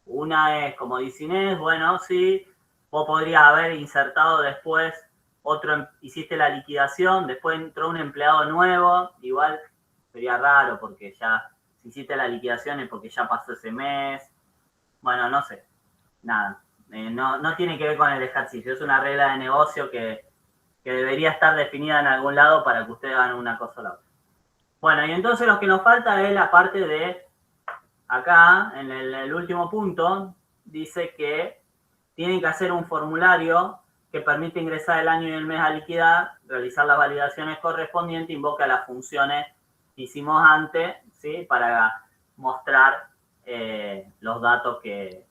Una es, como dice Inés, bueno, sí, vos podrías haber insertado después hiciste la liquidación, después entró un empleado nuevo, igual sería raro porque ya Si hiciste la liquidación es porque ya pasó ese mes. Bueno, no sé. Nada. No tiene que ver con el ejercicio. Es una regla de negocio que debería estar definida en algún lado para que ustedes hagan una cosa o la otra. Bueno, y entonces lo que nos falta es la parte de acá, en el último punto, dice que tienen que hacer un formulario que permite ingresar el año y el mes a liquidar, realizar las validaciones correspondientes, invoca las funciones que hicimos antes, ¿sí? Para mostrar los datos que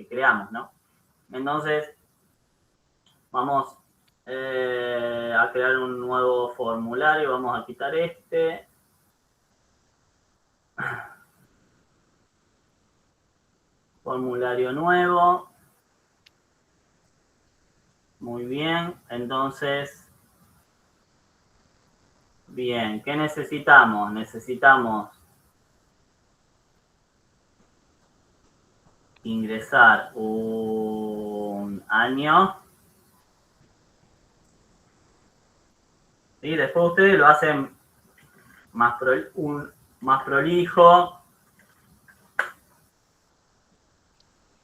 creamos, ¿no? Entonces, vamos a crear un nuevo formulario, vamos a quitar este. Formulario nuevo. Muy bien, entonces, bien, ¿qué necesitamos? Necesitamos ingresar un año. Y después ustedes lo hacen más prolijo.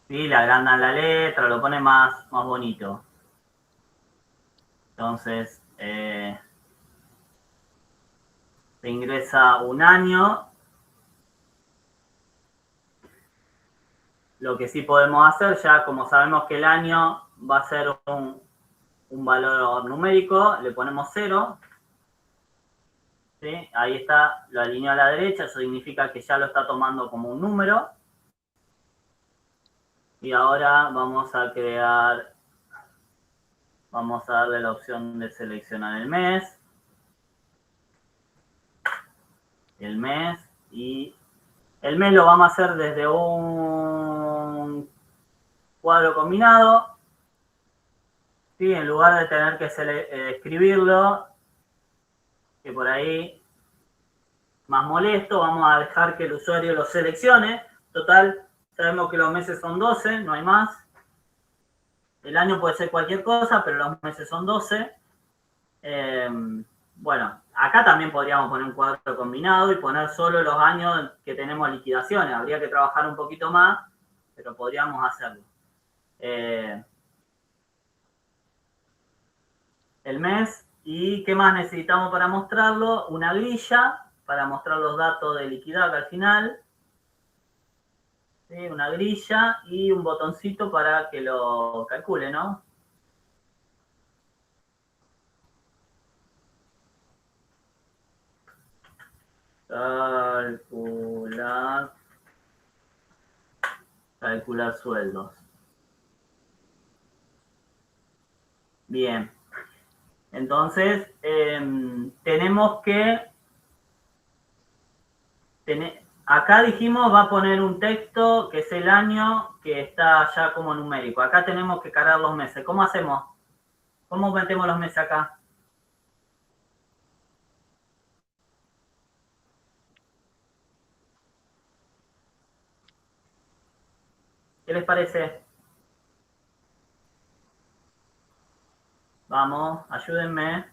¿Sí? Le agrandan la letra, lo ponen más bonito. Entonces, se ingresa un año. Lo que sí podemos hacer, ya como sabemos que el año va a ser un valor numérico, le ponemos 0. ¿Sí? Ahí está, lo alineó a la derecha, eso significa que ya lo está tomando como un número. Y ahora vamos a darle la opción de seleccionar el mes. Y el mes lo vamos a hacer desde un cuadro combinado. ¿Sí? En lugar de tener que escribirlo, que por ahí más molesto, vamos a dejar que el usuario lo seleccione. Total, sabemos que los meses son 12, no hay más. El año puede ser cualquier cosa, pero los meses son 12. Bueno, acá también podríamos poner un cuadro combinado y poner solo los años que tenemos liquidaciones. Habría que trabajar un poquito más, pero podríamos hacerlo. El mes. ¿Y qué más necesitamos para mostrarlo? Una grilla para mostrar los datos de liquidar al final. ¿Sí? Una grilla y un botoncito para que lo calcule, ¿no? Calcular sueldos. Bien. Entonces, tenemos que acá dijimos va a poner un texto que es el año que está ya como numérico. Acá tenemos que cargar los meses. ¿Cómo hacemos? ¿Cómo metemos los meses acá? ¿Qué les parece? Vamos, ayúdenme.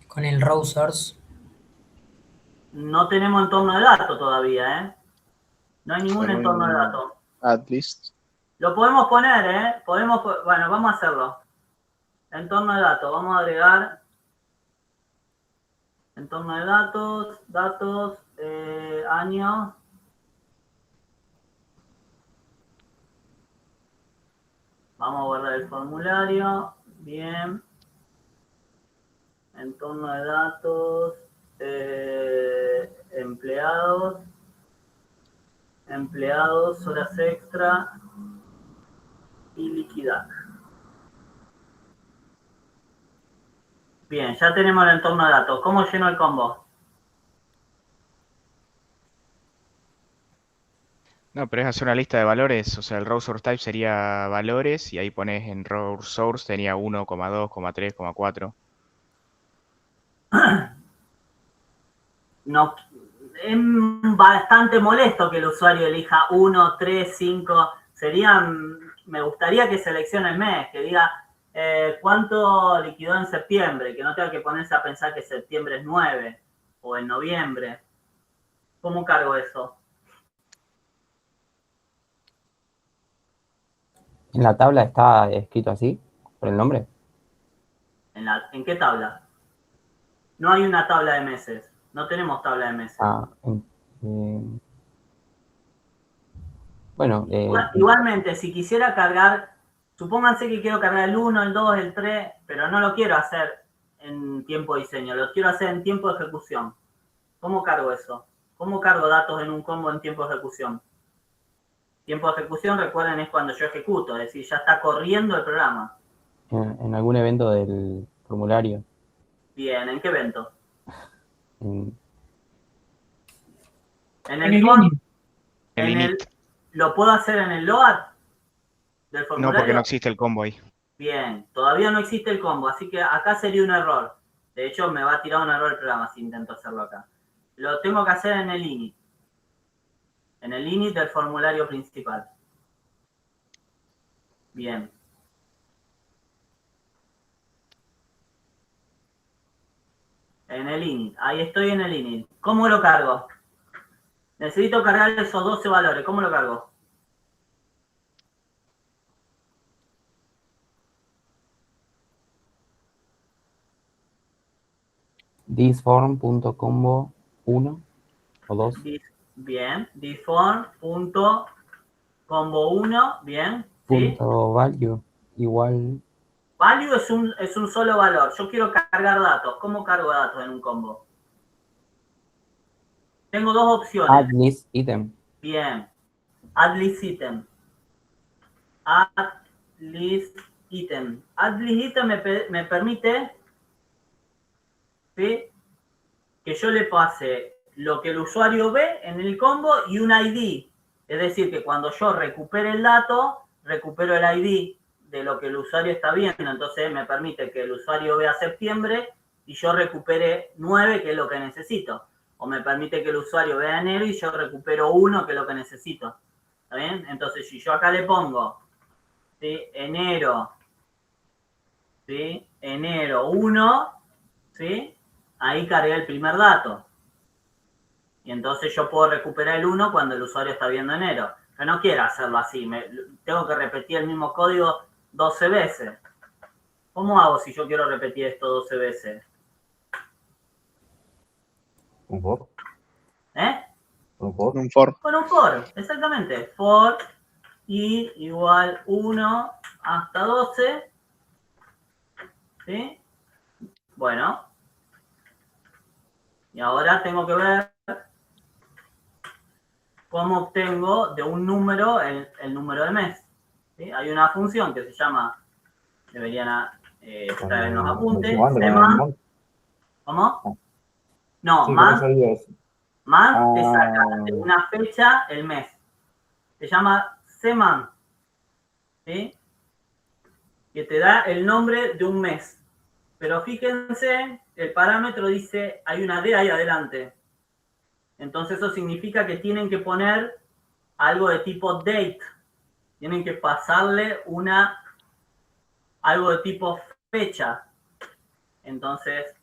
Con el raw source. No tenemos entorno de datos todavía, ¿eh? No hay ningún entorno de datos. At least. Lo podemos poner, ¿eh? Bueno, vamos a hacerlo. Entorno de datos. Vamos a agregar entorno de datos, año. Vamos a guardar el formulario. Bien. Entorno de datos. Empleados, horas extra y liquidar. Bien, ya tenemos el entorno de datos. ¿Cómo lleno el combo? No, pero es hacer una lista de valores, o sea, el raw source type sería valores y ahí pones en raw source tenía 1, 2, 3, 4. No, es bastante molesto que el usuario elija 1, 3, 5. Me gustaría que seleccione el mes, que diga cuánto liquidó en septiembre, que no tenga que ponerse a pensar que septiembre es 9 o en noviembre. ¿Cómo cargo eso? ¿En la tabla está escrito así, por el nombre? ¿En qué tabla? No hay una tabla de meses. No tenemos tabla de meses. Bueno, Igualmente, si quisiera cargar, supónganse que quiero cargar el 1, el 2, el 3, pero no lo quiero hacer en tiempo de diseño, lo quiero hacer en tiempo de ejecución. ¿Cómo cargo eso? ¿Cómo cargo datos en un combo en tiempo de ejecución? Tiempo de ejecución, recuerden, es cuando yo ejecuto, es decir, ya está corriendo el programa. en algún evento del formulario. Bien, ¿en qué evento? En En el form, El init. ¿lo puedo hacer en el load del No, formulario? porque no existe el combo ahí. Bien, todavía no existe el combo, así que acá sería un error. De hecho, me va a tirar un error el programa si intento hacerlo acá. Lo tengo que hacer en el init. En el init del formulario principal. Bien. En el init. Ahí estoy en el init. ¿Cómo lo cargo? Necesito cargar esos 12 valores. ¿Cómo lo cargo? thisform.combo 1 o 2. Bien. Deform.combo 1. Bien. ¿Sí? Punto value igual. Value es un solo valor. Yo quiero cargar datos. ¿Cómo cargo datos en un combo? Tengo dos opciones. Add list item. Bien. Add list item. Add list item. Add list item me permite, ¿sí?, que yo le pase lo que el usuario ve en el combo y un ID. Es decir, que cuando yo recupere el dato, recupero el ID de lo que el usuario está viendo. Entonces me permite que el usuario vea septiembre y yo recupere 9, que es lo que necesito. O me permite que el usuario vea enero y yo recupero 1, que es lo que necesito. ¿Está bien? Entonces, si yo acá le pongo, ¿sí?, enero, ¿sí?, enero 1, ¿sí?, ahí cargué el primer dato. Y entonces yo puedo recuperar el 1 cuando el usuario está viendo enero. Pero no quiero hacerlo así. Tengo que repetir el mismo código 12 veces. ¿Cómo hago si yo quiero repetir esto 12 veces? ¿Un for? ¿Eh? ¿Un for? Un for. Con un for, exactamente. For i igual 1 hasta 12. ¿Sí? Bueno. Y ahora tengo que ver cómo obtengo de un número el número de mes. ¿Sí? Hay una función que se llama, deberían estar en los apuntes, seman. ¿Cómo? No, Sí, más te saca de Ah, una fecha el mes. Se llama seman, ¿sí?, que te da el nombre de un mes. Pero fíjense, el parámetro dice, hay una D ahí adelante. Entonces eso significa que tienen que poner algo de tipo date. Tienen que pasarle algo de tipo fecha. Entonces,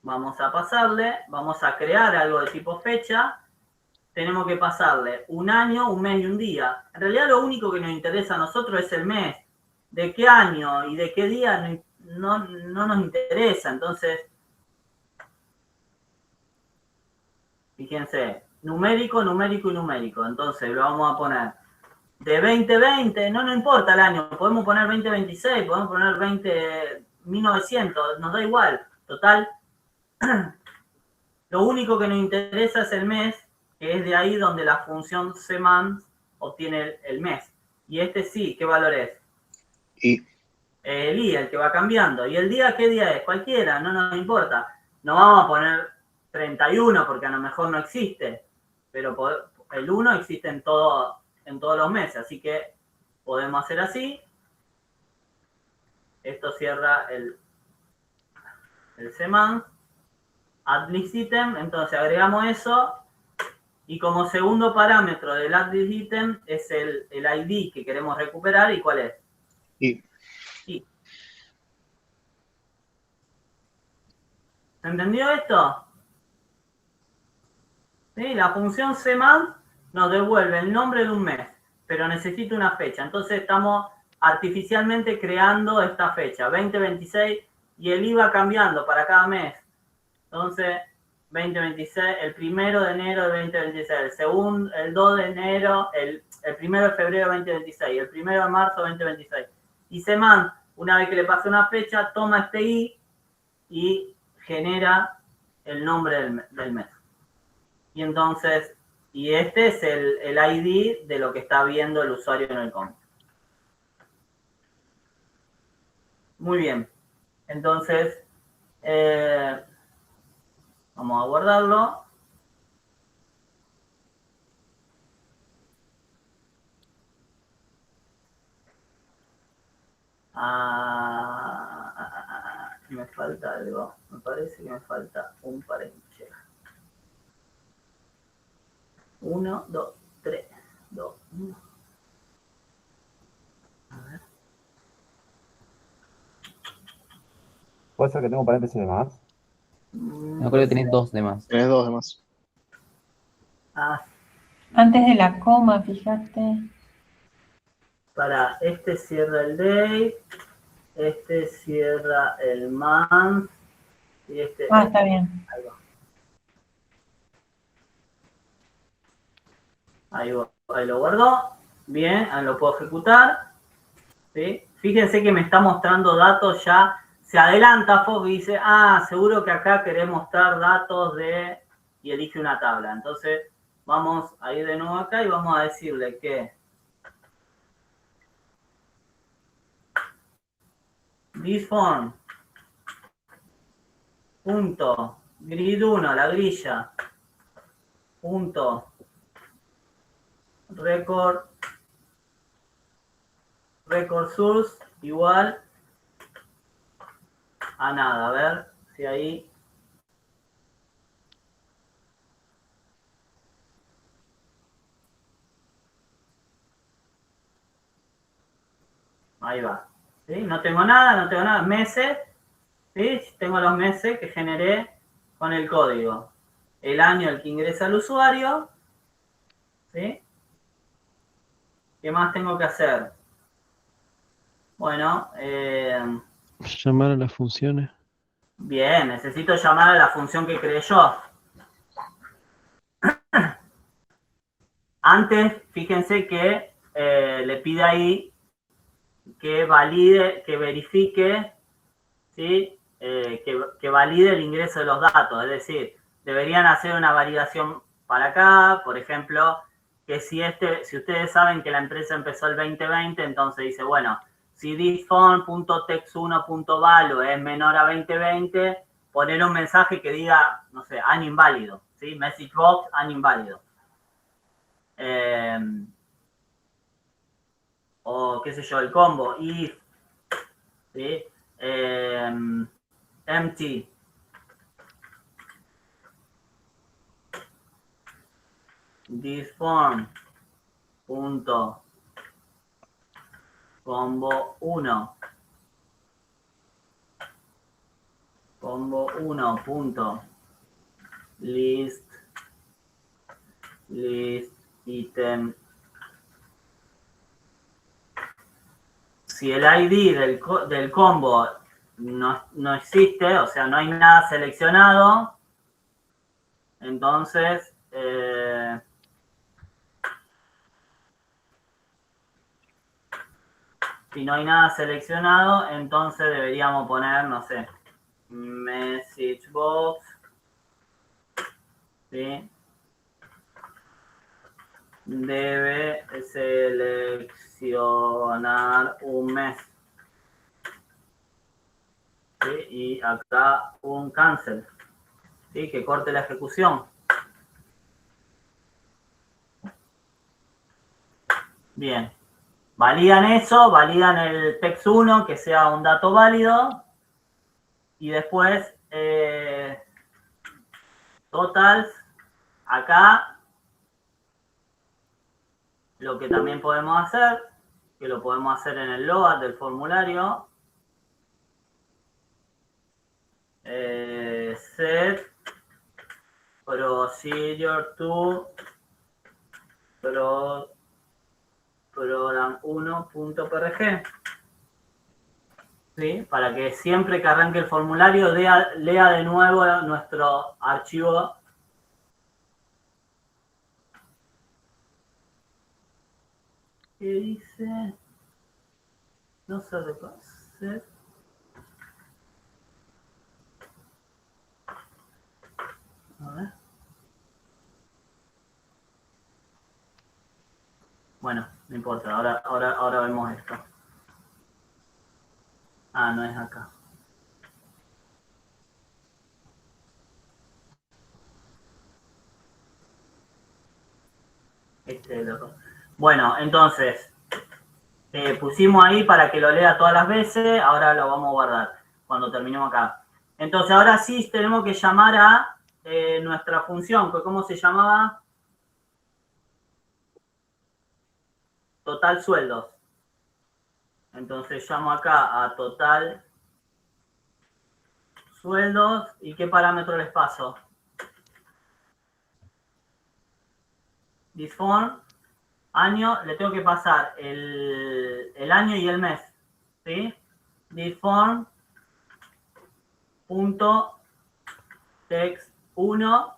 vamos a pasarle, vamos a crear algo de tipo fecha. Tenemos que pasarle un año, un mes y un día. En realidad lo único que nos interesa a nosotros es el mes. ¿De qué año y de qué día? No nos interesa. Entonces, fíjense, numérico, numérico y numérico. Entonces lo vamos a poner de 2020, no nos importa el año, podemos poner 2026, podemos poner 1900, nos da igual. Total, lo único que nos interesa es el mes, que es de ahí donde la función seman obtiene el mes. Y este sí, ¿qué valor es? Y El i, el que va cambiando. ¿Y el día qué día es? Cualquiera, no nos importa. No vamos a poner 31 porque a lo mejor no existe, pero el 1 existe en todos los meses, así que podemos hacer así. Esto cierra el seman. Add list item, entonces agregamos eso. Y como segundo parámetro del add list item es el ID que queremos recuperar. ¿Y cuál es? Y ¿Se entendió esto? ¿Sí? La función cmonth nos devuelve el nombre de un mes, pero necesita una fecha. Entonces estamos artificialmente creando esta fecha, 2026, y el IVA cambiando para cada mes. Entonces, 2026, el 1 de enero de 2026, el 2 de enero, el 1 de febrero de 2026, el 1 de marzo de 2026. Y cmonth, una vez que le pase una fecha, toma este i y genera el nombre del mes. Y entonces, y este es el ID de lo que está viendo el usuario en el combo. Muy bien. Entonces, vamos a guardarlo. Me falta algo. Me parece que me falta un paréntesis. 1, 2, 3, 2, 1. A ver. ¿Puede ser que tengo paréntesis de más? No, creo que tenés 2 de más. Tenés 2 de más. Antes de la coma, fíjate. Para este cierra el day, este cierra el month y este. Está bien. Ahí va. Ahí lo guardó. Bien, ahí lo puedo ejecutar. ¿Sí? Fíjense que me está mostrando datos ya. Se adelanta Fox y dice, seguro que acá queremos mostrar datos de... Y elige una tabla. Entonces, vamos a ir de nuevo acá y vamos a decirle que... This form. Punto. Grid 1, la grilla. Punto. Record source igual a nada. A ver si ahí. Ahí va. ¿Sí? No tengo nada. Meses. ¿Sí? Tengo los meses que generé con el código. El año el que ingresa el usuario. ¿Sí? ¿Qué más tengo que hacer? Bueno, llamar a las funciones. Bien, necesito llamar a la función que creé yo. Antes, fíjense que le pide ahí que valide, que verifique, ¿sí? Que valide el ingreso de los datos. Es decir, deberían hacer una validación para acá, por ejemplo, que si ustedes saben que la empresa empezó el 2020, entonces dice, bueno, si thisphone.text1.value es menor a 2020, poner un mensaje que diga, no sé, año inválido, ¿sí? Message box, año inválido. O qué sé yo, el combo, if, ¿sí? Empty. This form punto combo 1 punto list item. Si el ID del combo no existe, o sea, no hay nada seleccionado, entonces si no hay nada seleccionado, entonces deberíamos poner, no sé, message box, ¿sí? Debe seleccionar un mes. ¿Sí? Y acá un cancel, ¿sí? Que corte la ejecución. Bien. Validan eso, validan el text1, que sea un dato válido. Y después, totals, acá, lo que también podemos hacer, que lo podemos hacer en el load del formulario, set procedure to program 1.prg. ¿Sí? Para que siempre que arranque el formulario lea de nuevo nuestro archivo. ¿Qué dice? No se reconoce. A ver. Bueno, no importa, ahora vemos esto. Ah, no es acá. Este es loco. Bueno, entonces, pusimos ahí para que lo lea todas las veces, ahora lo vamos a guardar cuando terminemos acá. Entonces, ahora sí tenemos que llamar a nuestra función, ¿cómo se llamaba? Total sueldos. Entonces llamo acá a total sueldos y ¿qué parámetro les paso? Disform, año, le tengo que pasar el año y el mes, ¿sí? Disform punto text 1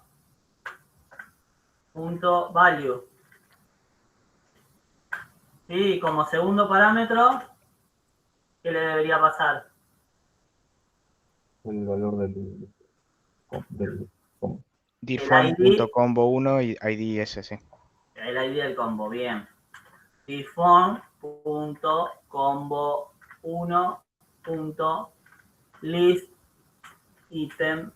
punto value. Y como segundo parámetro, ¿qué le debería pasar? El valor del Deform.combo1 y ID ese, sí. El ID del combo, bien. Deform.combo1.list item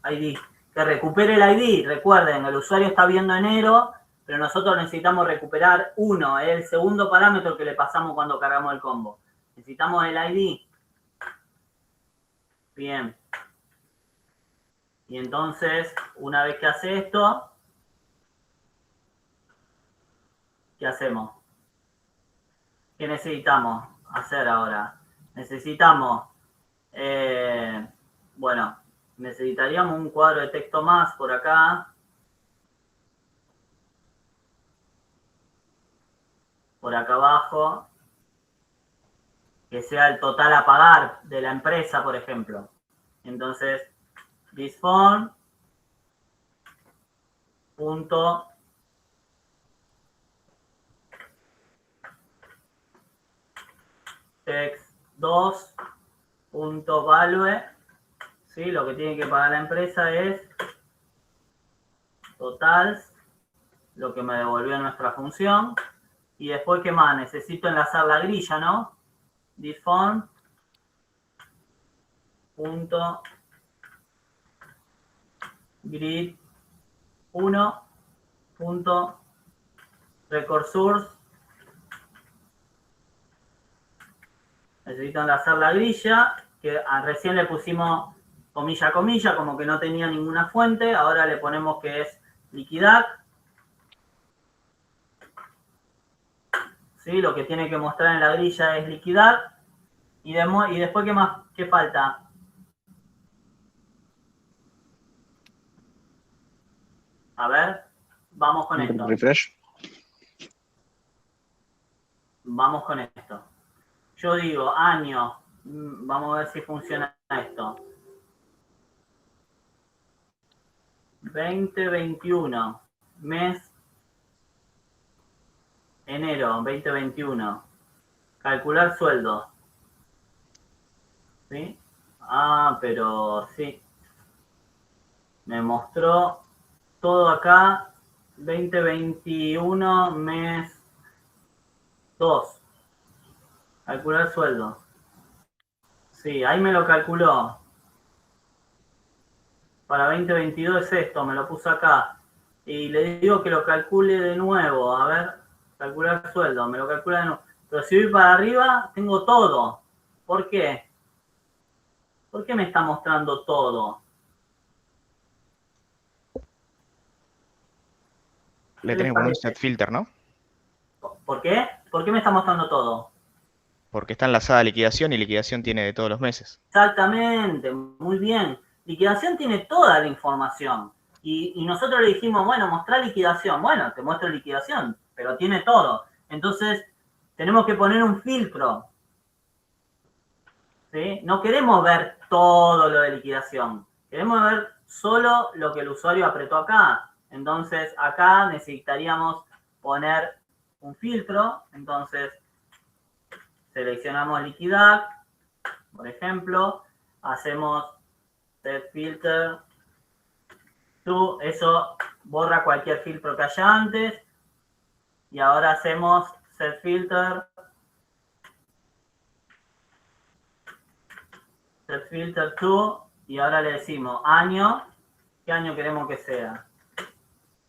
ID. Que recupere el ID. Recuerden, el usuario está viendo enero, pero nosotros necesitamos recuperar 1. Es el segundo parámetro que le pasamos cuando cargamos el combo. Necesitamos el ID. Bien. Y entonces, una vez que hace esto, ¿qué hacemos? ¿Qué necesitamos hacer ahora? Necesitamos, bueno, necesitaríamos un cuadro de texto más por acá. Por acá abajo. Que sea el total a pagar de la empresa, por ejemplo. Entonces, disform punto text 2 punto value, ¿sí? Lo que tiene que pagar la empresa es totals, lo que me devolvió nuestra función. Y después, ¿qué más? Necesito enlazar la grilla, ¿no? Disform punto grid 1 punto record source. Necesito enlazar la grilla, que recién le pusimos comilla, comilla, como que no tenía ninguna fuente. Ahora le ponemos que es liquidar. ¿Sí? Lo que tiene que mostrar en la grilla es liquidar. Y después, ¿qué más? ¿Qué falta? A ver, vamos con esto. Refresh. Vamos con esto. Yo digo año. Vamos a ver si funciona esto. 2021. Mes. Enero 2021. Calcular sueldo. ¿Sí? Ah, pero sí. Me mostró todo acá. 2021, mes 2. Calcular sueldo. Sí, ahí me lo calculó. Para 2022 es esto, me lo puso acá. Y le digo que lo calcule de nuevo. A ver, calcular sueldo, me lo calcula de nuevo. Pero si voy para arriba, tengo todo. ¿Por qué? ¿Por qué me está mostrando todo? Le tenés que poner un set filter, ¿no? ¿Por qué? ¿Por qué me está mostrando todo? Porque está enlazada a liquidación y liquidación tiene de todos los meses. Exactamente, muy bien. Liquidación tiene toda la información. Y nosotros le dijimos, bueno, mostrar liquidación. Bueno, te muestro liquidación, pero tiene todo. Entonces, tenemos que poner un filtro. ¿Sí? No queremos ver todo lo de liquidación. Queremos ver solo lo que el usuario apretó acá. Entonces, acá necesitaríamos poner un filtro. Entonces, seleccionamos liquidar, por ejemplo. Hacemos set filter to. Eso borra cualquier filtro que haya antes. Y ahora hacemos set filter. Set filter to. Y ahora le decimos año. ¿Qué año queremos que sea?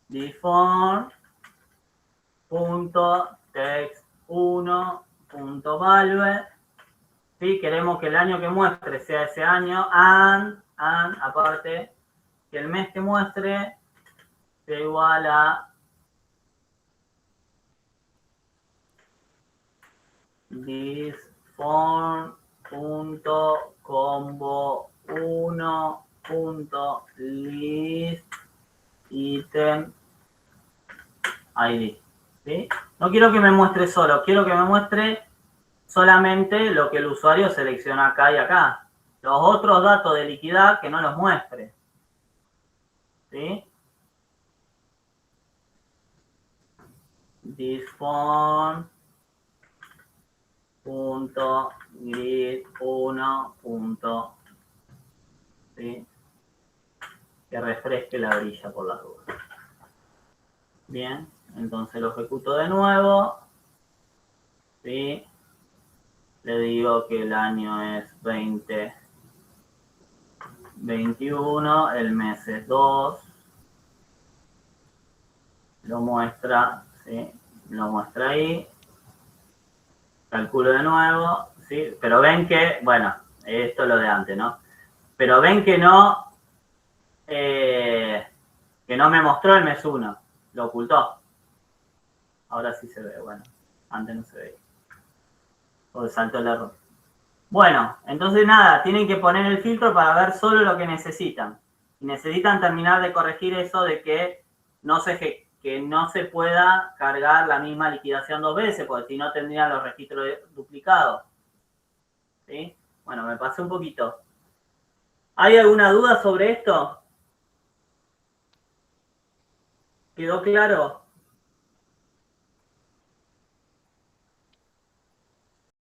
Default.text1.value. ¿Sí? Queremos que el año que muestre sea ese año. And aparte, que el mes que muestre sea igual a thisform.combo1.list item ID. ¿Sí? No quiero que me muestre solo, quiero que me muestre solamente lo que el usuario selecciona acá y acá. Los otros datos de liquidez que no los muestre. ¿Sí? Thisform.grid1. ¿Sí? Que refresque la brilla por las dudas. Bien, entonces lo ejecuto de nuevo. ¿Sí? Le digo que el año es 2021, el mes es 2. Lo muestra, ¿sí? Lo muestra ahí. Calculo de nuevo, ¿sí? Pero ven que, bueno, esto es lo de antes, ¿no? Pero ven que no me mostró el mes 1. Lo ocultó. Ahora sí se ve, bueno. Antes no se veía. O saltó el error. Bueno, entonces nada, tienen que poner el filtro para ver solo lo que necesitan. Y necesitan terminar de corregir eso de que no se pueda cargar la misma liquidación 2 veces, porque si no tendrían los registros duplicados. ¿Sí? Bueno, me pasé un poquito. ¿Hay alguna duda sobre esto? ¿Quedó claro?